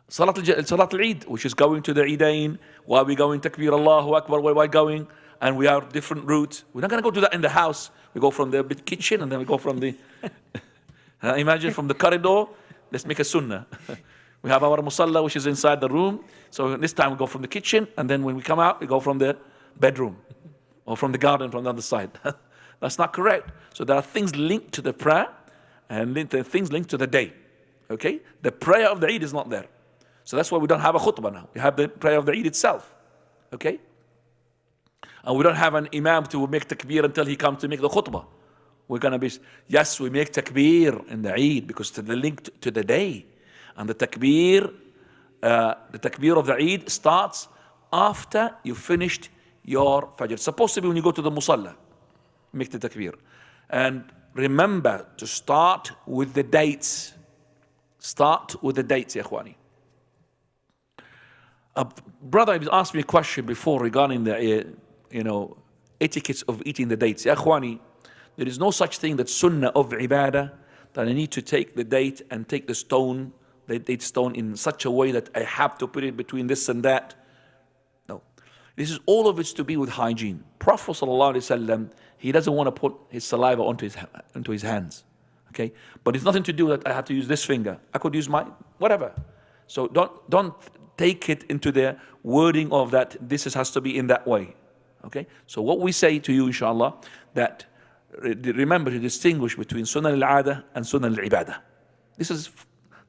A: Salat al-Eid, which is going to the Eidain. Why are we going? Takbir Allahu Akbar. Where are we going? And we are different routes. We're not going to go to that in the house. We go from the kitchen and then we go from the... imagine from the corridor. Let's make a sunnah. We have our musalla, which is inside the room. So this time we go from the kitchen. And then when we come out, we go from the bedroom. Or from the garden from the other side. That's not correct. So there are things linked to the prayer and things linked to the day. Okay? The prayer of the Eid is not there. So that's why we don't have a khutbah now. We have the prayer of the Eid itself. Okay? And we don't have an imam to make takbir until he comes to make the khutbah. We're going to be, yes, we make takbir in the Eid because it's linked to the day. And the takbir of the Eid starts after you finished your Fajr. It's supposed to be when you go to the musalla. Make the takbir. And remember to start with the dates. Start with the dates, ya ikhwani. A brother asked me a question before regarding the, etiquettes of eating the dates. Ya ikhwani, there is no such thing that sunnah of ibadah that I need to take the date and take the stone, the date stone in such a way that I have to put it between this and that. No. This is all of it's to be with hygiene. Prophet ﷺ, he doesn't want to put his saliva onto his hands. Okay? But it's nothing to do that I have to use this finger. I could use my, whatever. So don't take it into the wording of that this has to be in that way. Okay? So what we say to you, inshallah, that remember to distinguish between sunnah al-'adah and sunnah al-ibadah. This is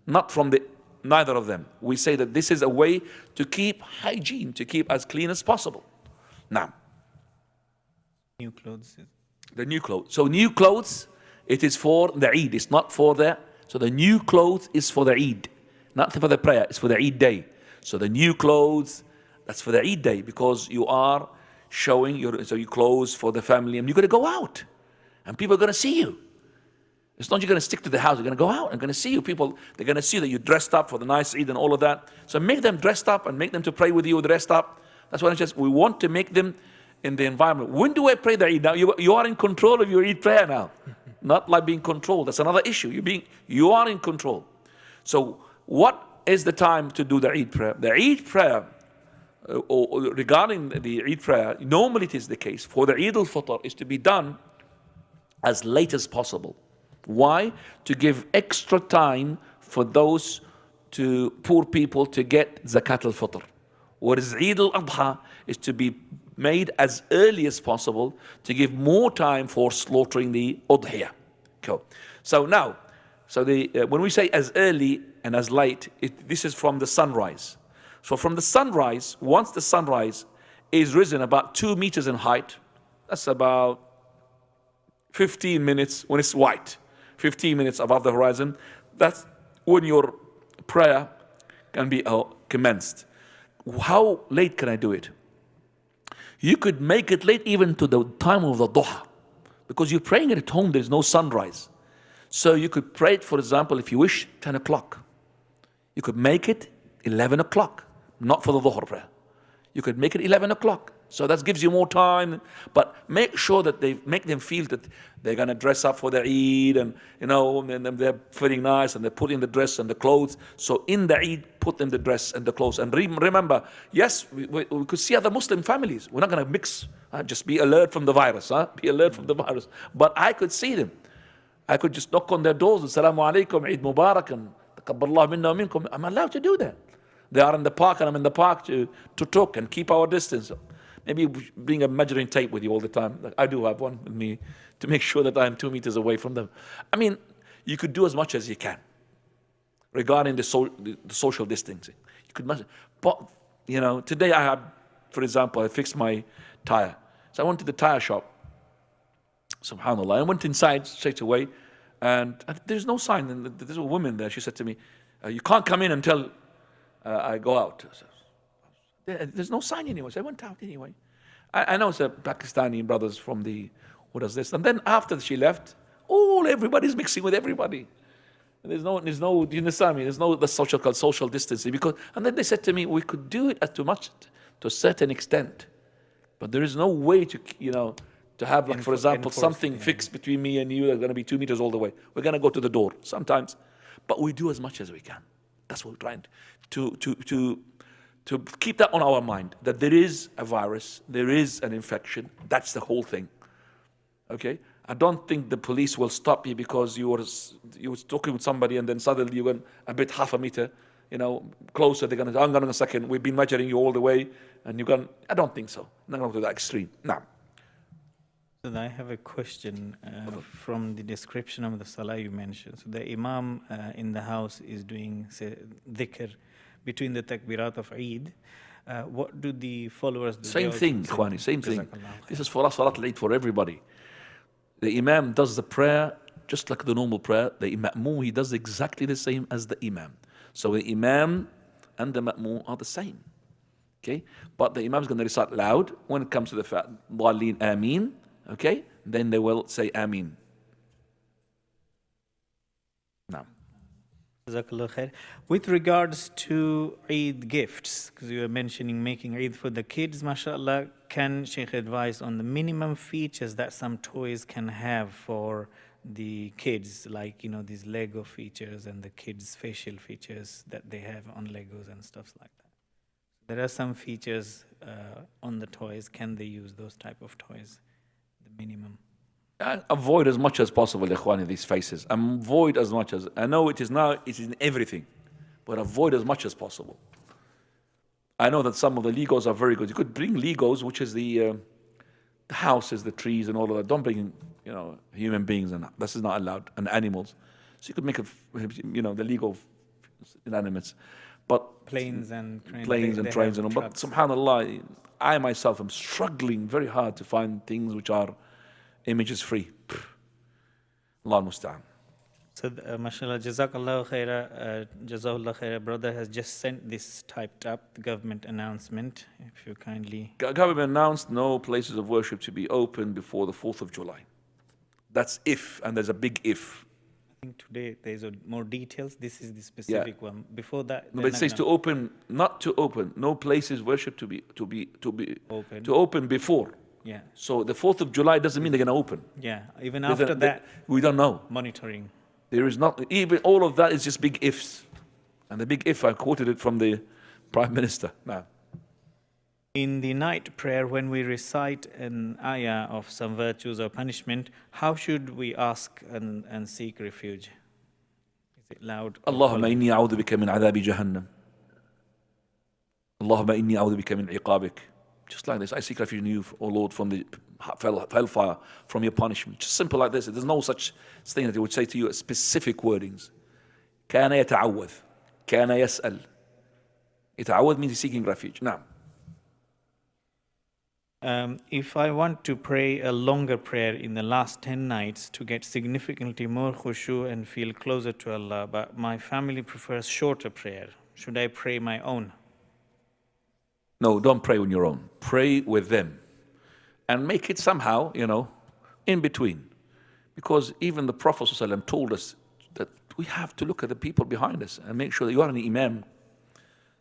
A: not from the neither of them. We say that this is a way to keep hygiene, to keep as clean as possible. Now,
B: New clothes.
A: the new clothes. So new clothes, it is for the Eid. It's not for the, so the new clothes is for the Eid. Not for the prayer, it's for the Eid day. So the new clothes, that's for the Eid day, because you are showing your clothes for the family, and you're going to go out. And people are going to see you. It's not you're going to stick to the house, you're going to go out and going to see you. People, they're going to see that you're dressed up for the nice Eid and all of that. So make them dressed up and make them to pray with you dressed up. That's what it's just, we want to make them in the environment. When do I pray the Eid? Now you are in control of your Eid prayer now. Not like being controlled. That's another issue. You are in control. So what is the time to do the Eid prayer? The Eid prayer, regarding the Eid prayer, normally it is the case for the Eid-ul-Fitr is to be done as late as possible. Why? To give extra time for those poor people to get Zakat-ul-Fitr. Whereas Eid-ul-Adha is to be made as early as possible to give more time for slaughtering the Udhiyah. Cool. So now, when we say as early and as late, this is from the sunrise. So from the sunrise, once the sunrise is risen about 2 meters in height, that's about 15 minutes when it's white, 15 minutes above the horizon, that's when your prayer can be commenced. How late can I do it? You could make it late even to the time of the duha, because you're praying it at home, there's no sunrise. So you could pray it, for example, if you wish, 10 o'clock. You could make it 11 o'clock, not for the dhuhr prayer. You could make it 11 o'clock. So that gives you more time, but make sure that they make them feel that they're going to dress up for the Eid, and and they're feeling nice, and they're putting the dress and the clothes. So in the Eid, put them the dress and the clothes. And remember, yes, we could see other Muslim families. We're not going to mix. Just be alert from the virus. Be alert from the virus. But I could see them. I could just knock on their doors and Assalamu alaikum, Eid Mubarak, and Taqabbalallahu minna wa minkum. I'm allowed to do that. They are in the park, and I'm in the park to talk and keep our distance. Maybe bring a measuring tape with you all the time. I do have one with me to make sure that I'm 2 meters away from them. I mean, you could do as much as you can regarding the social distancing. You could measure. But, today I had, for example, I fixed my tire. So I went to the tire shop. SubhanAllah. I went inside straight away, and there's no sign. And there's a woman there. She said to me, you can't come in until I go out. There's no sign anyway. So I went out anyway. I know it's a Pakistani brothers from what does this? And then after she left, everybody's mixing with everybody. And there's no, you understand me? There's no the social distancing, and then they said to me, we could do it to a certain extent, but there is no way to have, like, for example, something fixed between me and you that's going to be 2 meters all the way. We're going to go to the door sometimes, but we do as much as we can. That's what we're trying to keep that on our mind, that there is a virus, there is an infection. That's the whole thing. Okay? I don't think the police will stop you because you were talking with somebody and then suddenly you went a bit half a meter, closer. They're going to, hang on a second, we've been measuring you all the way, and you're going, I don't think so. I'm not going to that extreme. Now.
B: So I have a question from the description of the salah you mentioned. So the imam in the house is doing, say, dhikr between the takbirat of Eid. What do the followers do?
A: Same thing, Khwani, same thing. This is for us, Salat al-Eid, for everybody. The imam does the prayer just like the normal prayer. The ma'mum, he does exactly the same as the imam. So the imam and the ma'mum are the same. Okay? But the imam is going to recite loud when it comes to the Dhalleen Ameen. Okay? Then they will say Ameen. Now.
B: Jazakallah khair. With regards to Eid gifts, because you were mentioning making Eid for the kids, mashallah, can Shaykh advise on the minimum features that some toys can have for the kids, like, these Lego features and the kids' facial features that they have on Legos and stuff like that? There are some features on the toys. Can they use those type of toys? The minimum.
A: Avoid as much as possible, Ikhwani, these faces. Avoid as much as, I know it is in everything, but avoid as much as possible. I know that some of the Legos are very good. You could bring Legos, which is the houses, the trees and all of that. Don't bring, human beings, and this is not allowed, and animals. So you could make the Lego inanimate. But
B: Planes and trains.
A: planes and trains and all. But
B: trucks.
A: subhanAllah, I myself am struggling very hard to find things which are images free. Allah musta'an.
B: So, mashallah, jazakallah khaira, jazakallah khaira, brother has just sent this typed up, the government announcement, if you kindly.
A: Government announced no places of worship to be open before the 4th of July. That's if, and there's a big if.
B: I think today there's more details. This is the specific one. Before that,
A: No, but it says to open, not to open. No places worship to be
B: open.
A: to open before.
B: Yeah,
A: So the 4th of July doesn't mean they're going to open.
B: yeah. Even after that,
A: We don't know.
B: monitoring.
A: There is not, even all of that is just big ifs. And the big if, I quoted it from the Prime Minister. Now,
B: In the night prayer, when we recite an ayah of some virtues or punishment, how should we ask and seek refuge? Is it loud? or
A: اللهم إني أعوذ بك من عذاب جهنم. اللهم إني أعوذ بك من عقابك. Just like this, I seek refuge in you, O Lord, from the hellfire, from your punishment. Just simple like this. There's no such thing that they would say to you, specific wordings. كان يتعوذ. كان يسأل. يتعوذ means he's seeking refuge. Now,
B: If I want to pray a longer prayer in the last 10 nights to get significantly more khushu and feel closer to Allah, but my family prefers shorter prayer, should I pray my own?
A: no, don't pray on your own. Pray with them. And make it somehow, in between. Because even the Prophet ﷺ told us that we have to look at the people behind us and make sure that you are an imam.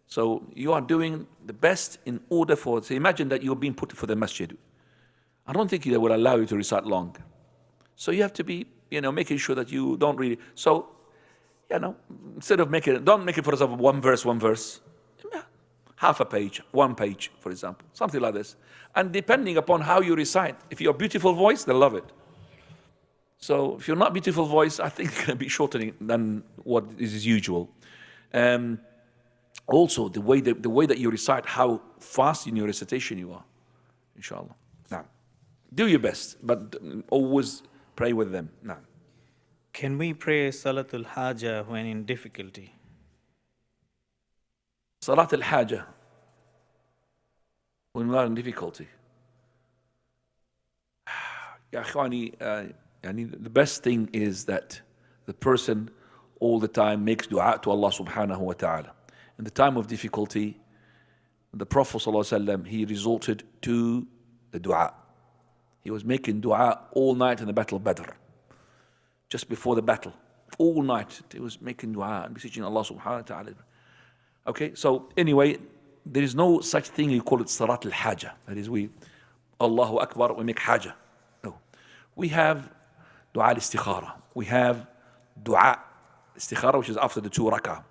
A: So you are doing the best in order for, so imagine that you're being put for the masjid. I don't think they will allow you to recite long. So you have to be, making sure that you don't really, so, instead of don't make it, for example, one verse. Half a page, 1 page, for example, something like this. And depending upon how you recite, if you're a beautiful voice, they love it. So if you're not beautiful voice, I think it's going to be shorter than what is usual. Also, the way that you recite, how fast in your recitation you are, inshallah. Now, do your best, but always pray with them. Now,
B: Can we pray Salatul Haja when in difficulty?
A: Salat al-Haja, when we are in difficulty. Ya akhwani, the best thing is that the person all the time makes dua to Allah subhanahu wa ta'ala. In the time of difficulty, the Prophet ﷺ, he resorted to the dua. He was making dua all night in the Battle of Badr. Just before the battle, all night, he was making dua and beseeching Allah subhanahu wa ta'ala. Okay, so anyway, there is no such thing, you call it Salat al-Haja. That is, Allahu Akbar, we make Haja. No. We have dua al-Istikhara. We have dua Istikhara, which is after the 2 rak'ah.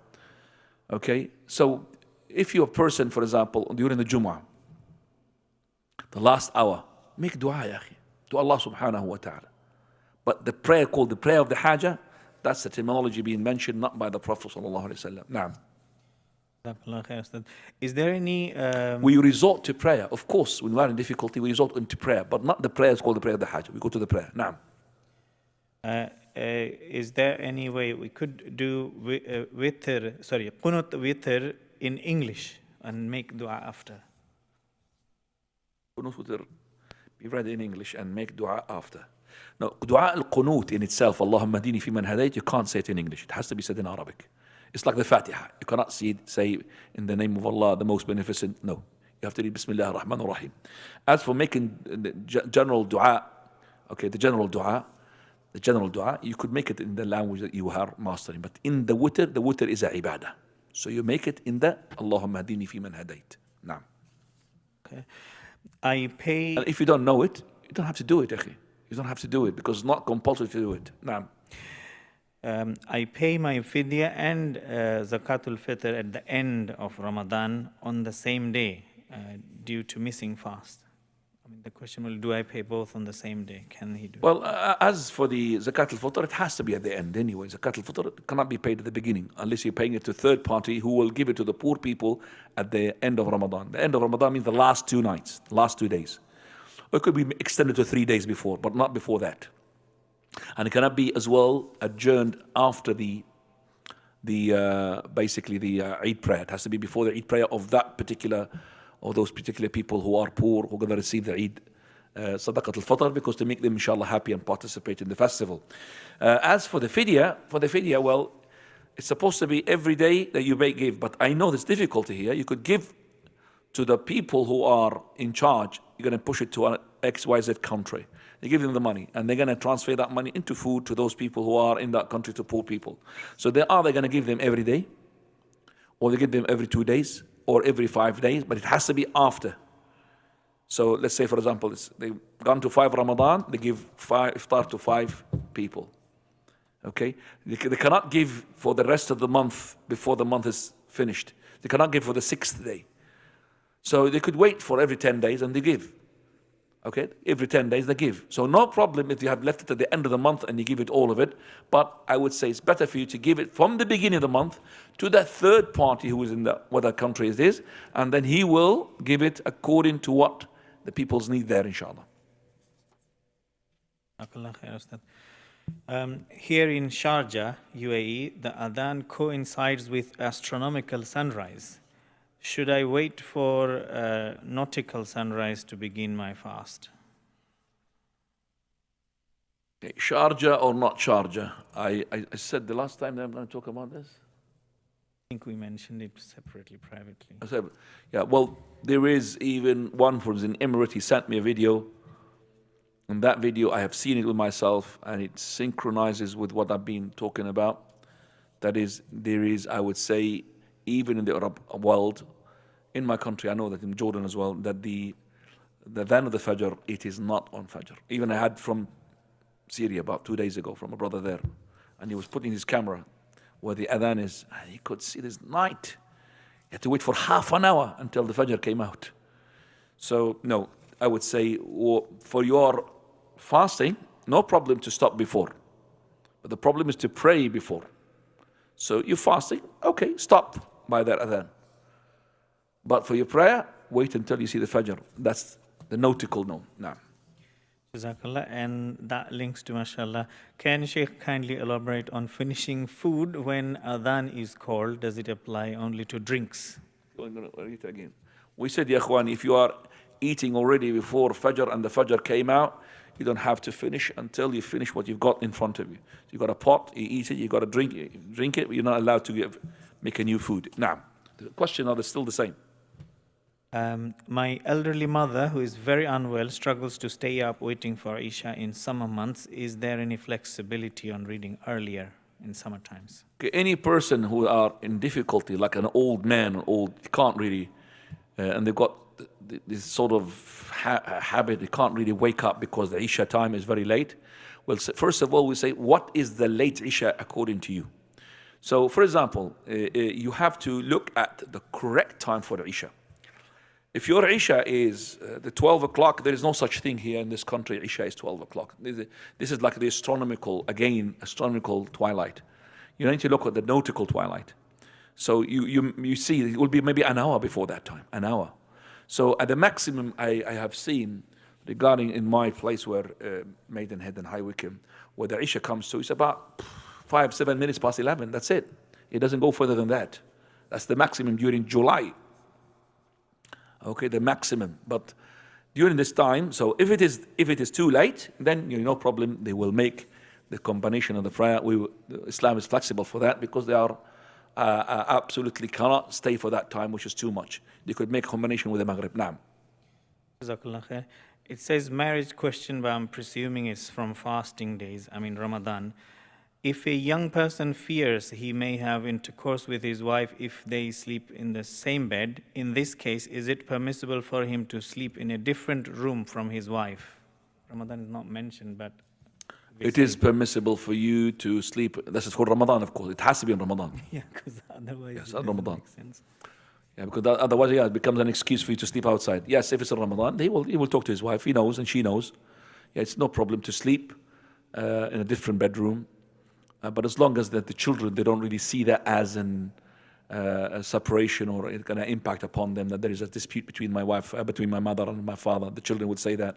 A: Okay, so if you're a person, for example, during the Jumu'ah, the last hour, make dua, ya akhi, to Allah subhanahu wa ta'ala. But the prayer called the prayer of the Haja, that's the terminology being mentioned, not by the Prophet sallallahu alaihi wasallam. Naam.
B: Is there any...
A: We resort to prayer. Of course, when we are in difficulty, we resort into prayer, but not the prayer is called the prayer of the Hajj. We go to the prayer. Naam.
B: Is there any way we could do qunut witr in English and make dua after?
A: Qunut witr, be read in English and make dua after. No, dua al-qunut in itself, Allahumma hadini fi man hadayt, you can't say it in English. It has to be said in Arabic. It's like the Fatiha. You cannot say in the name of Allah, the most beneficent. No. You have to read Bismillah ar-Rahman ar-Rahim. As for making the general dua, the general dua, you could make it in the language that you are mastering. But in the witr is a ibadah. So you make it in the Allahumma hadini fi man hadayt. Naam.
B: Okay. And
A: if you don't know it, you don't have to do it, akhi. You don't have to do it because it's not compulsory to do it. Naam.
B: I pay my fidya and Zakat-ul-Fitr at the end of Ramadan on the same day due to missing fast. I mean, the question will, do I pay both on the same day? Can he do it?
A: Well, as for the Zakat-ul-Fitr, it has to be at the end anyway. Zakat-ul-Fitr cannot be paid at the beginning unless you're paying it to a third party who will give it to the poor people at the end of Ramadan. The end of Ramadan means the last 2 nights, the last 2 days. Or it could be extended to 3 days before, but not before that. And it cannot be as well adjourned after the basically the Eid prayer. It has to be before the Eid prayer of that particular, or those particular people who are poor, who are going to receive the Eid Zakat-ul-Fitr, because to make them inshallah happy and participate in the festival. As for the fidya, well, it's supposed to be every day that you may give, but I know there's difficulty here. You could give to the people who are in charge. You're going to push it to an XYZ country. You give them the money, and they're going to transfer that money into food to those people who are in that country, to poor people. So they're going to give them every day, or they give them every 2 days, or every 5 days, but it has to be after. So let's say, for example, they've gone to 5 Ramadan, they give iftar to 5 people. Okay? They cannot give for the rest of the month before the month is finished. They cannot give for the 6th day. So they could wait for every 10 days and they give. Okay? Every 10 days they give. So no problem if you have left it at the end of the month and you give it all of it. But I would say it's better for you to give it from the beginning of the month to that third party who is in whatever country it is. And then he will give it according to what the people's need there, inshallah.
B: Here in Sharjah, UAE, the Adhan coincides with astronomical sunrise. Should I wait for nautical sunrise to begin my fast?
A: Okay, Sharjah or not Sharjah? I said the last time that I'm going to talk about this.
B: I think we mentioned it separately, privately.
A: I said, yeah, well, there is even one from the Emirate. He sent me a video. And that video, I have seen it with myself, and it synchronizes with what I've been talking about. That is, there is, I would say, even in the Arab world, in my country, I know that in Jordan as well, that the adhan of the Fajr, it is not on Fajr. Even I had from Syria about 2 days ago from a brother there, and he was putting his camera where the adhan is, and he could see this night. He had to wait for half an hour until the Fajr came out. So, no, I would say for your fasting, no problem to stop before. But the problem is to pray before. So you're fasting, okay, stop by that adhan. But for your prayer, wait until you see the Fajr. That's the nautical no. Now.
B: Jazakallah, and that links to mashallah. Can Sheikh kindly elaborate on finishing food when adhan is called? Does it apply only to drinks?
A: I'm going to read it again. We said, Ya Ikhwan, if you are eating already before Fajr and the Fajr came out, you don't have to finish until you finish what you've got in front of you. So you've got a pot, you eat it, you've got to drink it, but you're not allowed to make a new food. Now, the question is still the same.
B: My elderly mother, who is very unwell, struggles to stay up waiting for Isha in summer months. Is there any flexibility on reading earlier in summer times?
A: Okay, any person who are in difficulty, like an old man, can't really, and they've got this sort of habit, they can't really wake up because the Isha time is very late. Well, first of all, we say, what is the late Isha according to you? So, for example, you have to look at the correct time for the Isha. If your Isha is the 12 o'clock, there is no such thing here in this country. Isha is 12 o'clock. This is like the astronomical twilight. You need to look at the nautical twilight. So you see, it will be maybe an hour before that time, an hour. So at the maximum I have seen regarding in my place where Maidenhead and High Wycombe, where the Isha comes to, it's about 5-7 minutes past 11. That's it. It doesn't go further than that. That's the maximum during July. Okay, the maximum. But during this time, so if it is too late, then no problem. They will make the combination of the prayer. Islam is flexible for that because they are absolutely cannot stay for that time, which is too much. They could make a combination with the Maghrib. Naam.
B: Jazakallah khair. It says marriage question, but I'm presuming it's from fasting days. I mean Ramadan. If a young person fears he may have intercourse with his wife if they sleep in the same bed, in this case, is it permissible for him to sleep in a different room from his wife? Ramadan is not mentioned, but...
A: It is permissible for you to sleep. This is for Ramadan, of course. It has to be in Ramadan.
B: Yeah, because otherwise
A: yes,
B: it doesn't
A: Ramadan.
B: make sense.
A: Yeah, because otherwise, it becomes an excuse for you to sleep outside. Yes, if it's in Ramadan, he will talk to his wife. He knows and she knows. Yeah, it's no problem to sleep in a different bedroom. But as long as that the children, they don't really see that as a separation or it's going to impact upon them, that there is a dispute between my wife, between my mother and my father, the children would say that.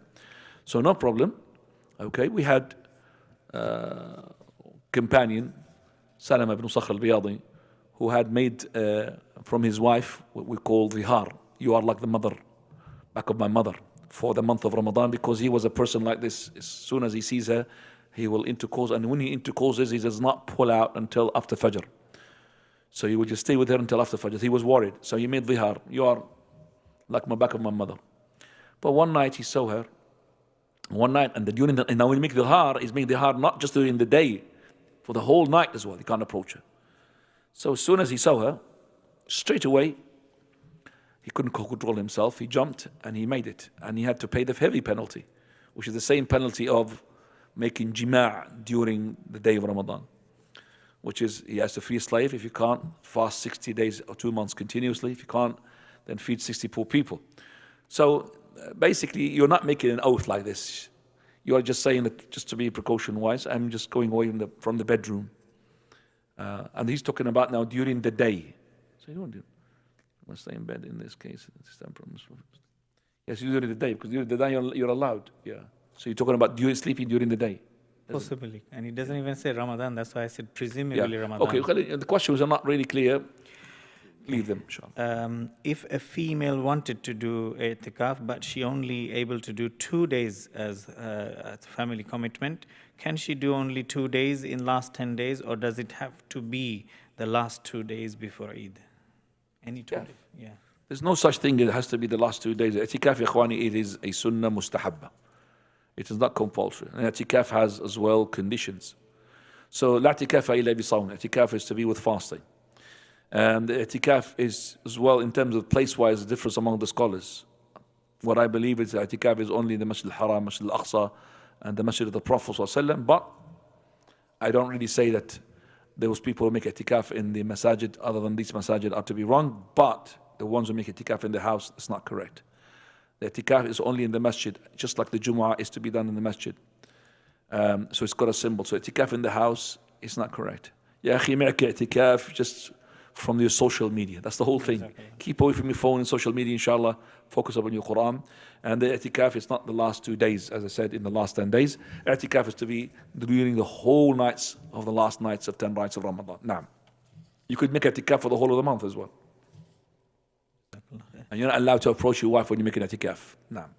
A: So no problem. Okay, we had companion, Salama ibn Sakhr al-Biyadi, who had made from his wife what we call zihar. You are like the mother, back of my mother, for the month of Ramadan, because he was a person like this. As soon as he sees her, he will intercourse, and when he intercourses, he does not pull out until after Fajr. So he would just stay with her until after Fajr. He was worried, so he made zihar. You are like my back of my mother. But one night he saw her. One night, and now when you make zihar, he's making zihar not just during the day, for the whole night as well. He can't approach her. So as soon as he saw her, straight away, he couldn't control himself. He jumped and he made it, and he had to pay the heavy penalty, which is the same penalty of making jima' during the day of Ramadan, which is he has to free a slave. If you can't, fast 60 days or 2 months continuously. If you can't, then feed 60 poor people. So basically, you're not making an oath like this. You are just saying that, just to be precaution-wise, I'm just going away from the bedroom. And he's talking about now during the day. So you don't do. You must stay in bed in this case. Yes, during the day, because during the day you're allowed. Yeah. So you're talking about sleeping during the day.
B: Possibly. And he doesn't even say Ramadan. That's why I said presumably Ramadan.
A: Okay, the questions are not really clear. Leave them, inshallah.
B: If a female wanted to do i'tikaf, but she only able to do 2 days as a family commitment, can she do only 2 days in last 10 days, or does it have to be the last 2 days before Eid? Any 2 days? Yeah.
A: There's no such thing, it has to be the last 2 days. I'tikaf, ikhwani, it is a sunnah mustahabba. It is not compulsory. And i'tikaf has as well conditions. So, la i'tikafa illa bi sawm. I'tikaf is to be with fasting. And the i'tikaf is as well, in terms of place-wise, a difference among the scholars. What I believe is i'tikaf is only the Masjid al-Haram, Masjid al-Aqsa, and the Masjid of the Prophet ﷺ. But I don't really say that those people who make i'tikaf in the masajid, other than these masajid, are to be wrong. But the ones who make i'tikaf in the house, it's not correct. The i'tikaf is only in the masjid, just like the Jumu'ah is to be done in the masjid. So it's got a symbol. So i'tikaf in the house is not correct. Ya akhi, ma'aka i'tikaf, just from your social media. That's the whole thing. Exactly. Keep away from your phone and social media, inshallah. Focus on your Quran. And the i'tikaf is not the last 2 days, as I said, in the last 10 days. I'tikaf is to be during the whole nights of the last nights of 10 nights of Ramadan. Now, you could make i'tikaf for the whole of the month as well. And you're not allowed to approach your wife when you make an i'tikaf. Now,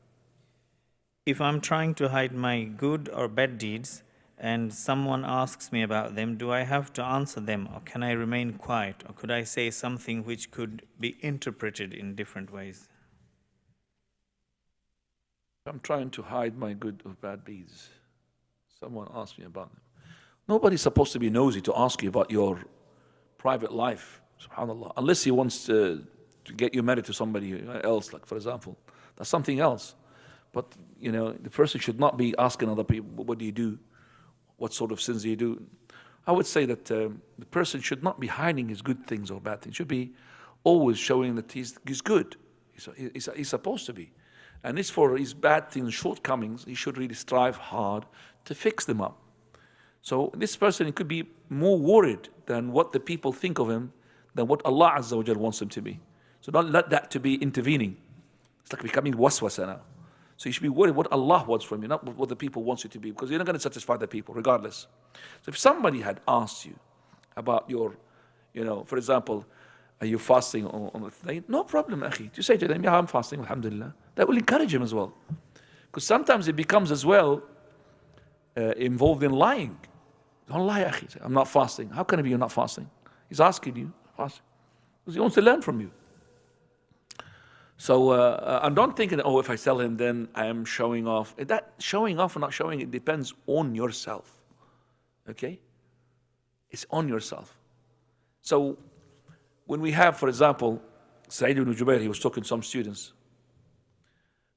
B: if I'm trying to hide my good or bad deeds, and someone asks me about them, do I have to answer them, or can I remain quiet, or could I say something which could be interpreted in different ways?
A: I'm trying to hide my good or bad deeds. Someone asks me about them. Nobody's supposed to be nosy to ask you about your private life, subhanAllah, unless he wants to get you married to somebody else, like for example. That's something else. But, the person should not be asking other people, what do you do? What sort of sins do you do? I would say that the person should not be hiding his good things or bad things. Should be always showing that he's good. He's supposed to be. And it's for his bad things, shortcomings, he should really strive hard to fix them up. So this person could be more worried than what the people think of him, than what Allah Azza wa Jal wants him to be. So don't let that to be intervening. It's like becoming waswasa now. So you should be worried what Allah wants from you, not what the people want you to be, because you're not going to satisfy the people regardless. So if somebody had asked you about your, for example, are you fasting on the day? No problem, akhi. You say to them, yeah, I'm fasting, alhamdulillah. That will encourage him as well. Because sometimes it becomes as well involved in lying. Don't lie, akhi. I'm not fasting. How can it be you're not fasting? He's asking you, fasting. Because he wants to learn from you. So, and don't think, if I tell him, then I am showing off. That showing off or not showing, it depends on yourself. Okay? It's on yourself. So, when we have, for example, Sa'id ibn Jubair, he was talking to some students.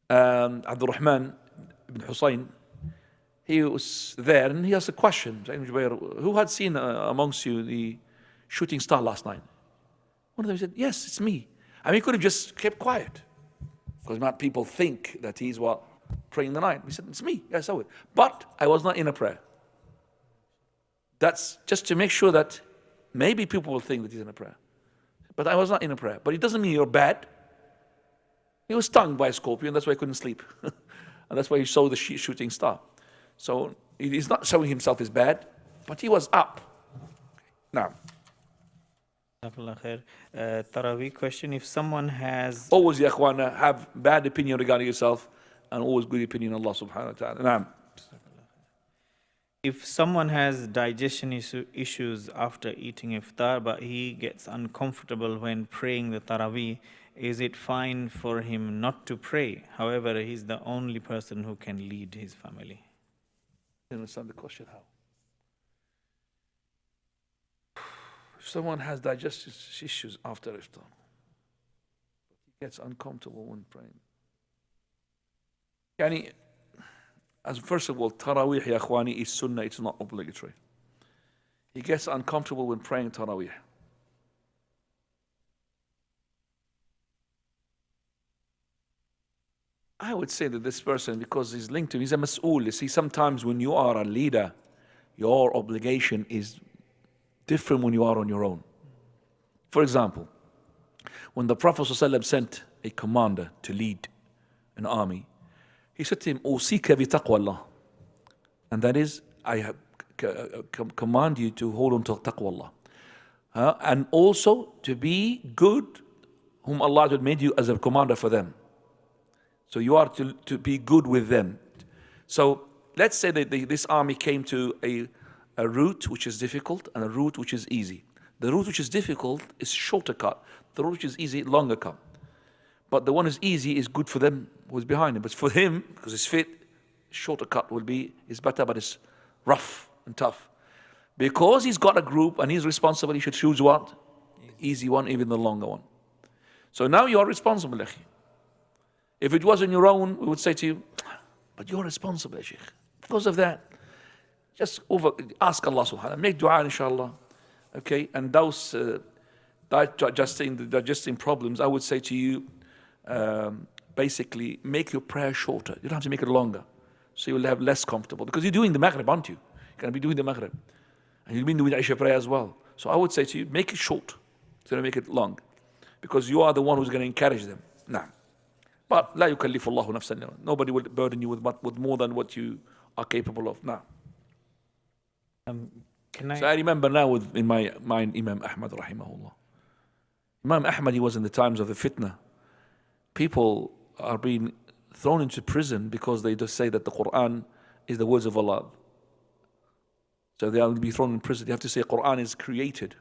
A: Abdul Rahman ibn Hussein, he was there and he asked a question. Sa'id ibn Jubair, who had seen amongst you the shooting star last night? One of them said, yes, it's me. I mean, he could have just kept quiet. Because not people think that he's praying the night. He said, it's me. Yeah, I saw it. But I was not in a prayer. That's just to make sure that maybe people will think that he's in a prayer. But I was not in a prayer. But it doesn't mean you're bad. He was stung by a scorpion. That's why he couldn't sleep. And that's why he saw the shooting star. So he's not showing himself as bad, but he was up. Now,
B: Jazakallah khair. Taraweeh question: if someone has
A: Always, ya akhwana, have bad opinion regarding yourself and always good opinion of Allah subhanahu wa ta'ala. Naam.
B: If someone has digestion issues after eating iftar, but he gets uncomfortable when praying the Taraweeh, is it fine for him not to pray? However, he's the only person who can lead his family.
A: I understand the question how? If someone has digestive issues after iftar, he gets uncomfortable when praying. Yani, as first of all, Taraweeh, ya akhwani, is sunnah, it's not obligatory. He gets uncomfortable when praying Taraweeh. I would say that this person, because he's linked to, he's a mas'ool. You see, sometimes when you are a leader, your obligation is different when you are on your own. For example, when the Prophet ﷺ sent a commander to lead an army, he said to him, "Usika bi taqwa Allah," and that is, I command you to hold on to taqwa Allah, and also to be good, whom Allah had made you as a commander for them. So you are to be good with them. So let's say that this army came to a route which is difficult and a route which is easy. The route which is difficult is shorter cut. The route which is easy, longer cut. But the one who's easy is good for them who's behind him. But for him, because he's fit, shorter cut is better, but it's rough and tough. Because he's got a group and he's responsible, he should choose what? Easy one, even the longer one. So now you are responsible, akhi. If it was on your own, we would say to you, but you're responsible, Sheikh. Because of that, just ask Allah subhanahu wa ta'ala, make dua, inshallah. Okay, and those digesting problems, I would say to you, basically make your prayer shorter. You don't have to make it longer. So you'll have less comfortable. Because you're doing the Maghrib, aren't you? You're going to be doing the Maghrib. And you'll be doing the Isha prayer as well. So I would say to you, make it short. So don't make it long. Because you are the one who's going to encourage them. Nah. But لا يكلف الله نفسا. Nobody will burden you with more than what you are capable of. Now. So I remember now in my mind Imam Ahmad rahimahullah. Imam Ahmad, he was in the times of the fitna. People are being thrown into prison because they just say that the Quran is the words of Allah. So they will be thrown in prison. They have to say Quran is created.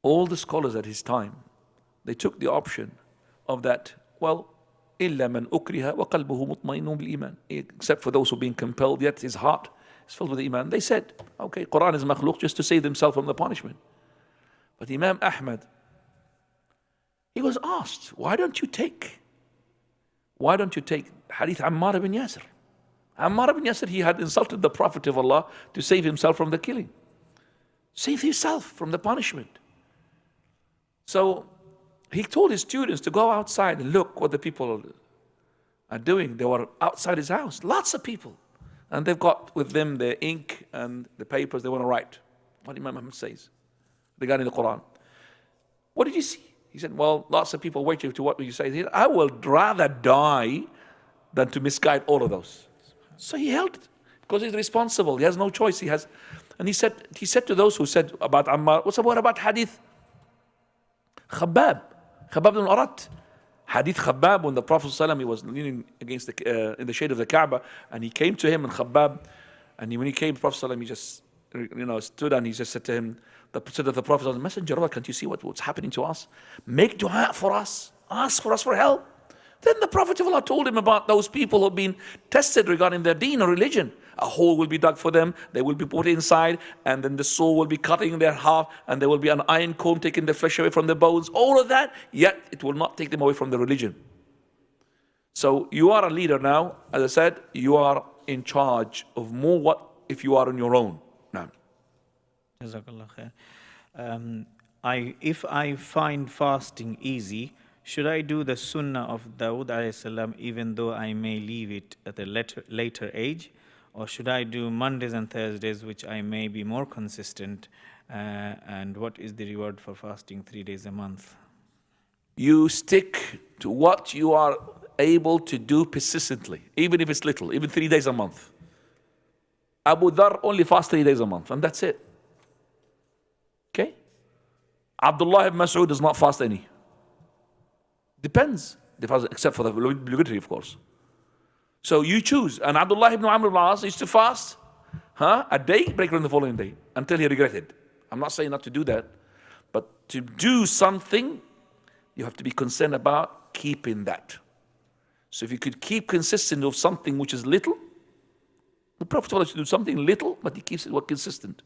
A: All the scholars at his time, they took the option of that. Well, إِلَّا مَنْ أُكْرِهَ وَقَلْبُهُ مُطْمَئِنٌ بِالْإِيمَانِ, except for those who are being compelled, yet his heart is filled with iman. They said, okay, Quran is makhluk just to save themselves from the punishment. But Imam Ahmad, he was asked, why don't you take Hadith Ammar ibn Yasir? Ammar ibn Yasir, he had insulted the Prophet of Allah to save himself from the killing. Save yourself from the punishment. So he told his students to go outside and look what the people are doing. They were outside his house, lots of people. And they've got with them the ink and the papers they want to write. What Imam Ahmad says regarding the Quran. What did you see? He said, well, lots of people waiting to what you say. He said, I would rather die than to misguide all of those. So he held it because he's responsible. He has no choice. And he said to those who said about Ammar, what's about Hadith? Khabbab ibn al-Arat. Hadith Khabbab, when the Prophet ﷺ, he was leaning against in the shade of the Kaaba, and he came to him, and Khabbab, and when he came, the Prophet ﷺ, he just stood and he just said to him, said to the Prophet, Messenger of Allah, can't you see what's happening to us? Make dua for us, ask for us for help. Then the Prophet of Allah told him about those people who have been tested regarding their deen or religion. A hole will be dug for them, they will be put inside, and then the soul will be cutting in their half, and there will be an iron comb taking the flesh away from the bones, all of that, yet it will not take them away from the religion. So you are a leader now, as I said, you are in charge of more what if you are on your own. Now.
B: Jazakallah khair. If I find fasting easy, should I do the sunnah of Dawood alayhi salam even though I may leave it at a later age? Or should I do Mondays and Thursdays, which I may be more consistent? And what is the reward for fasting 3 days a month?
A: You stick to what you are able to do persistently, even if it's little, even 3 days a month. Abu Dhar only fasts 3 days a month, and that's it. Okay? Abdullah ibn Mas'ud does not fast any. Depends. They fast except for the obligatory, of course. So you choose. And Abdullah ibn Amr ibn al-As used to fast a day, break on the following day, until he regretted. I'm not saying not to do that, but to do something, you have to be concerned about keeping that. So if you could keep consistent of something which is little, the Prophet told us to do something little, but he keeps it consistent,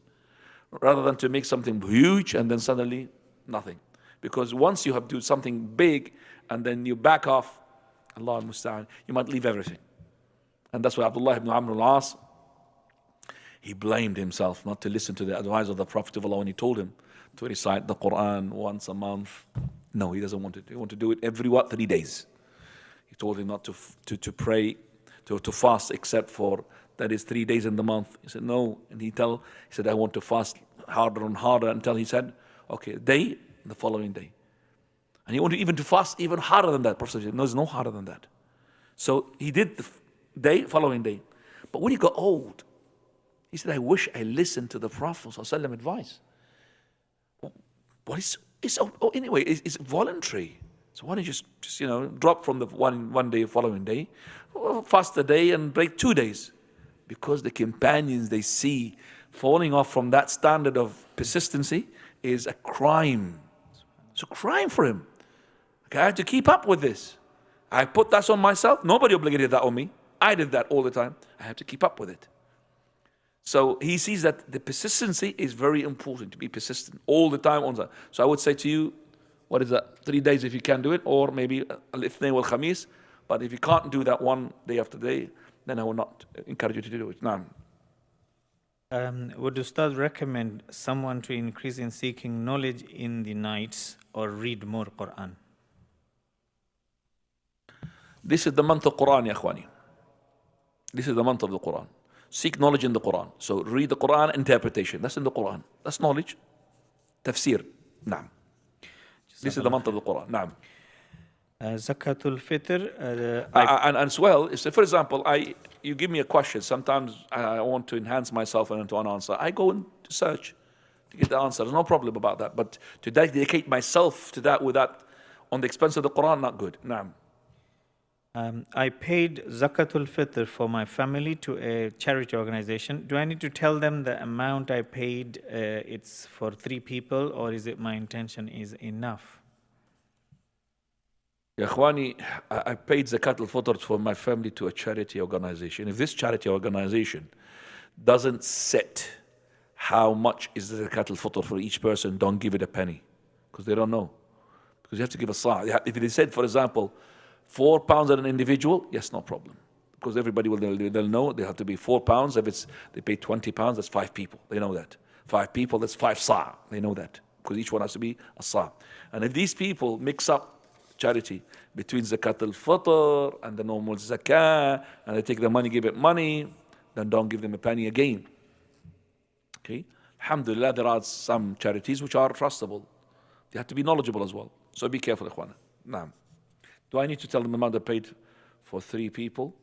A: rather than to make something huge and then suddenly nothing. Because once you have to do something big and then you back off, Allah al-Musta'an, you might leave everything. And that's why Abdullah ibn Amr al-As, he blamed himself not to listen to the advice of the Prophet of Allah when he told him to recite the Quran once a month. No, he doesn't want it. He wants to do it every 3 days. He told him not to pray, to fast except for, that is 3 days in the month. He said, no. And he said, I want to fast harder and harder until he said, okay, day, the following day. And he wanted even to fast even harder than that. Prophet said, no, it's no harder than that. So he did the day, following day. But when he got old, he said, I wish I listened to the Prophet's advice. But anyway, it's voluntary. So why don't you just drop from the one day, following day, fast a day and break 2 days? Because the companions they see falling off from that standard of persistency is a crime. It's a crime for him. Okay, I had to keep up with this. I put that on myself. Nobody obligated that on me. I did that all the time. I had to keep up with it. So he sees that the persistency is very important, to be persistent all the time on that. So I would say to you, what is that? 3 days if you can do it, or maybe al-Ithnain wal-Khamis. But if you can't do that one day after day, then I will not encourage you to do it. Naam.
B: Would Ustadh recommend someone to increase in seeking knowledge in the nights or read more Quran?
A: This is the month of Quran, ya Akhwani. This is the month of the Quran. Seek knowledge in the Quran. So read the Quran, interpretation. That's in the Quran. That's knowledge. Tafsir. Naam. This is the month of the Quran. Naam.
B: Zakat-ul-Fitr.
A: And as well, if, for example, you give me a question, sometimes I want to enhance myself into an answer. I go and search to get the answer. There's no problem about that. But to dedicate myself to that with that on the expense of the Quran, not good. Naam.
B: I paid Zakat-ul-Fitr for my family to a charity organization. Do I need to tell them the amount I paid, it's for 3 people, or is it my intention is enough?
A: Ya Akhwani, I paid Zakat-ul-Fitr for my family to a charity organization. If this charity organization doesn't set how much is the Zakat-ul-Fitr for each person, don't give it a penny, because they don't know. Because you have to give a sa'. If they said, for example, £4 at an individual, yes, no problem. Because everybody they'll know they have to be £4. If they pay £20, that's 5 people. They know that. 5 people, that's 5 sa'. They know that. Because each one has to be a sa'. And if these people mix up charity between Zakat-ul-Fitr and the normal zakah, and they take the money, give it money, then don't give them a penny again. Okay? Alhamdulillah, there are some charities which are trustable. They have to be knowledgeable as well. So be careful, Ikhwana. Naam. Do I need to tell them the amount they paid for 3 people?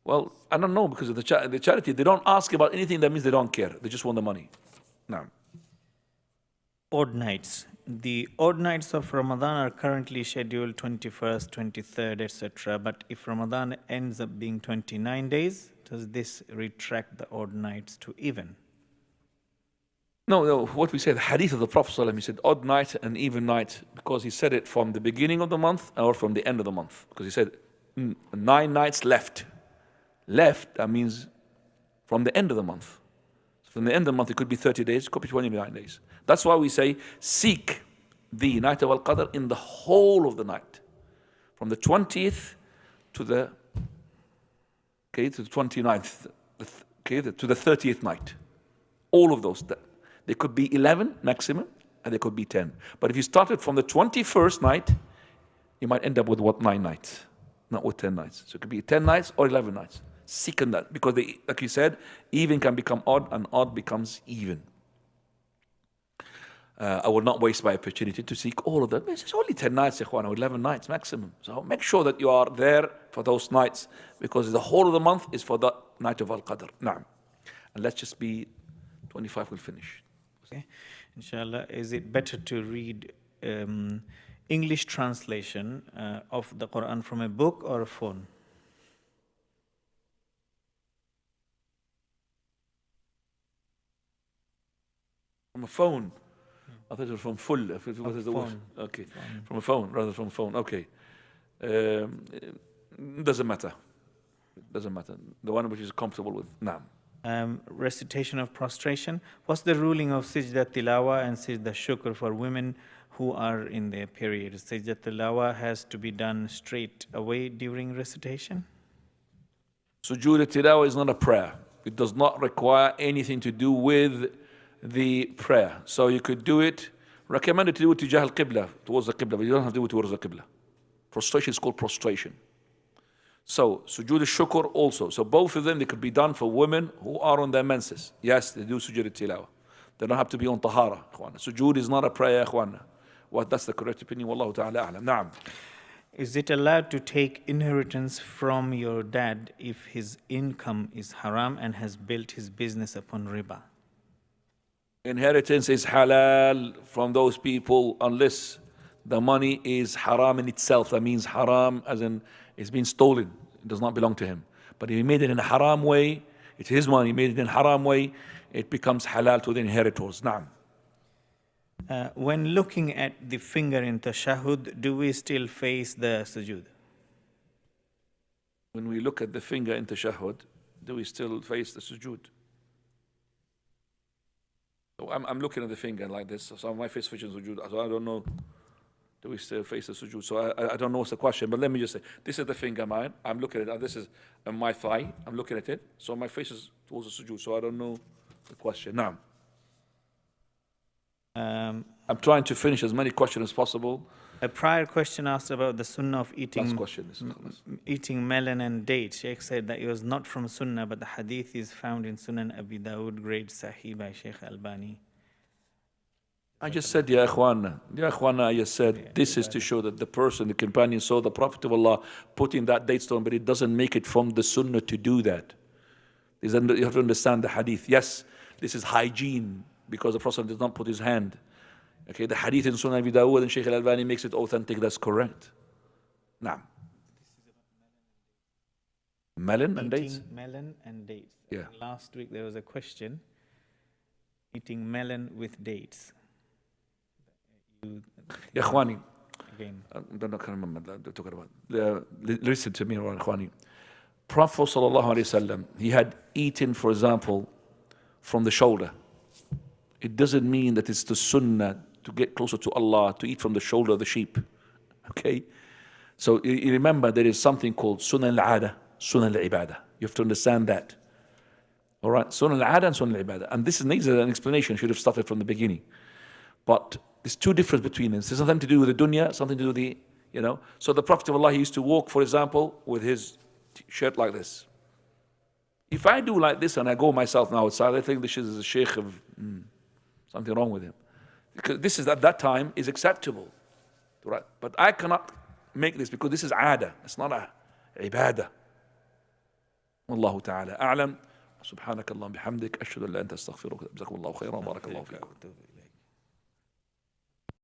A: Well, I don't know, because of the charity, they don't ask about anything. That means they don't care. They just want the money. Naam.
B: Odd nights. The odd nights of Ramadan are currently scheduled 21st, 23rd, etc. But if Ramadan ends up being 29 days, does this retract the odd nights to even?
A: No, what we say, the hadith of the Prophet ﷺ, he said odd night and even night, because he said it from the beginning of the month or from the end of the month. Because he said 9 nights left. Left, that means from the end of the month. So from the end of the month, it could be 30 days, it could be 29 days. That's why we say seek the night of Al-Qadr in the whole of the night. From the 20th to the 29th, to the 30th night. All of those. They could be 11 maximum, and they could be 10. But if you started from the 21st night, you might end up with 9 nights, not with 10 nights. So it could be 10 nights or 11 nights. Seek in that, because like you said, even can become odd, and odd becomes even. I will not waste my opportunity to seek all of them. It's only 10 nights, Ikhwan, or 11 nights maximum. So make sure that you are there for those nights, because the whole of the month is for the night of Al-Qadr. Naam. And let's just be 25, we'll finish.
B: Okay. inshallah, is it better to read English translation of the Quran from a book or a phone?
A: From a phone. I thought it was from full. What is the word?
B: Phone.
A: Okay.
B: Phone.
A: From a phone rather than from a phone. Okay. Doesn't matter. Doesn't matter. The one which is comfortable with. Naam.
B: Recitation of prostration. What's the ruling of Sijda Tilawa and Sijda Shukr for women who are in their period? Sijda Tilawa has to be done straight away during recitation?
A: Sujood al-tilawa is not a prayer. It does not require anything to do with the prayer. So you could do it, recommended to do it tijah al-qibla, towards the qibla, but you don't have to do it towards the qibla. Prostration is called prostration. So sujood al-shukr also. So both of them, they could be done for women who are on their menses. Yes, they do sujood al-tilawa. They don't have to be on tahara. Sujood is not a prayer. Well, that's the correct opinion. Wallahu ta'ala a'lam. Na'am.
B: Is it allowed to take inheritance from your dad if his income is haram and has built his business upon riba?
A: Inheritance is halal from those people unless the money is haram in itself. That means haram as in it's been stolen. It does not belong to him. But if he made it in a haram way, it's his money. He made it in a haram way, it becomes halal to the inheritors. Naam.
B: When looking at the finger in tashahhud, do we still face the sujood?
A: When we look at the finger in tashahhud, do we still face the sujood? So I'm looking at the finger like this, so my face faces sujood, so I don't know, do we still face the sujood? So I don't know what's the question, but let me just say, this is the finger mine, I'm looking at it, this is my thigh, I'm looking at it, so my face is towards the sujood, so I don't know the question. Now, I'm trying to finish as many questions as possible.
B: A prior question asked about the sunnah of
A: Last question.
B: eating melon and dates. Sheikh said that it was not from sunnah, but the hadith is found in Sunan Abi Dawud, grade Sahih by Sheikh Albani.
A: I just said, Ya Ikhwana, I just said, this is to show that the person, the companion saw the Prophet of Allah putting that date stone, but it doesn't make it from the sunnah to do that. You have to understand the hadith. Yes, this is hygiene, because the Prophet did not put his hand. Okay, the hadith in Sunan Abi Dawud and Sheikh Al-Albani makes it authentic, that's correct. Naam. Melon and dates?
B: Melon and dates.
A: Yeah.
B: Last week there was a question, eating melon with dates.
A: Ya Ikhwani,
B: Again.
A: I can't remember what they're talking about. Listen to me, Ikhwani. Prophet sallallahu alaihi wasallam, he had eaten, for example, from the shoulder. It doesn't mean that it's the sunnah to get closer to Allah, to eat from the shoulder of the sheep. Okay? So you remember there is something called sunnah al-'ada, sunnah al-ibadah. You have to understand that. All right? Sunnah al-'ada and sunnah al-ibadah. And this needs an explanation. Should have started from the beginning. But there's two differences between them. There's something to do with the dunya, something to do with the, So the Prophet of Allah, he used to walk, for example, with his shirt like this. If I do like this and I go myself now outside, I think this is a sheikh of... something wrong with him. Because this is at that time is acceptable. Right? But I cannot make this because this is aada. It's not a ibadah. Wallahu ta'ala a'lam. سبحانك اللهم بحمدك أشهد أن لا إله إلا أنت أستغفرك جزاكم الله خيرا بارك الله فيكم.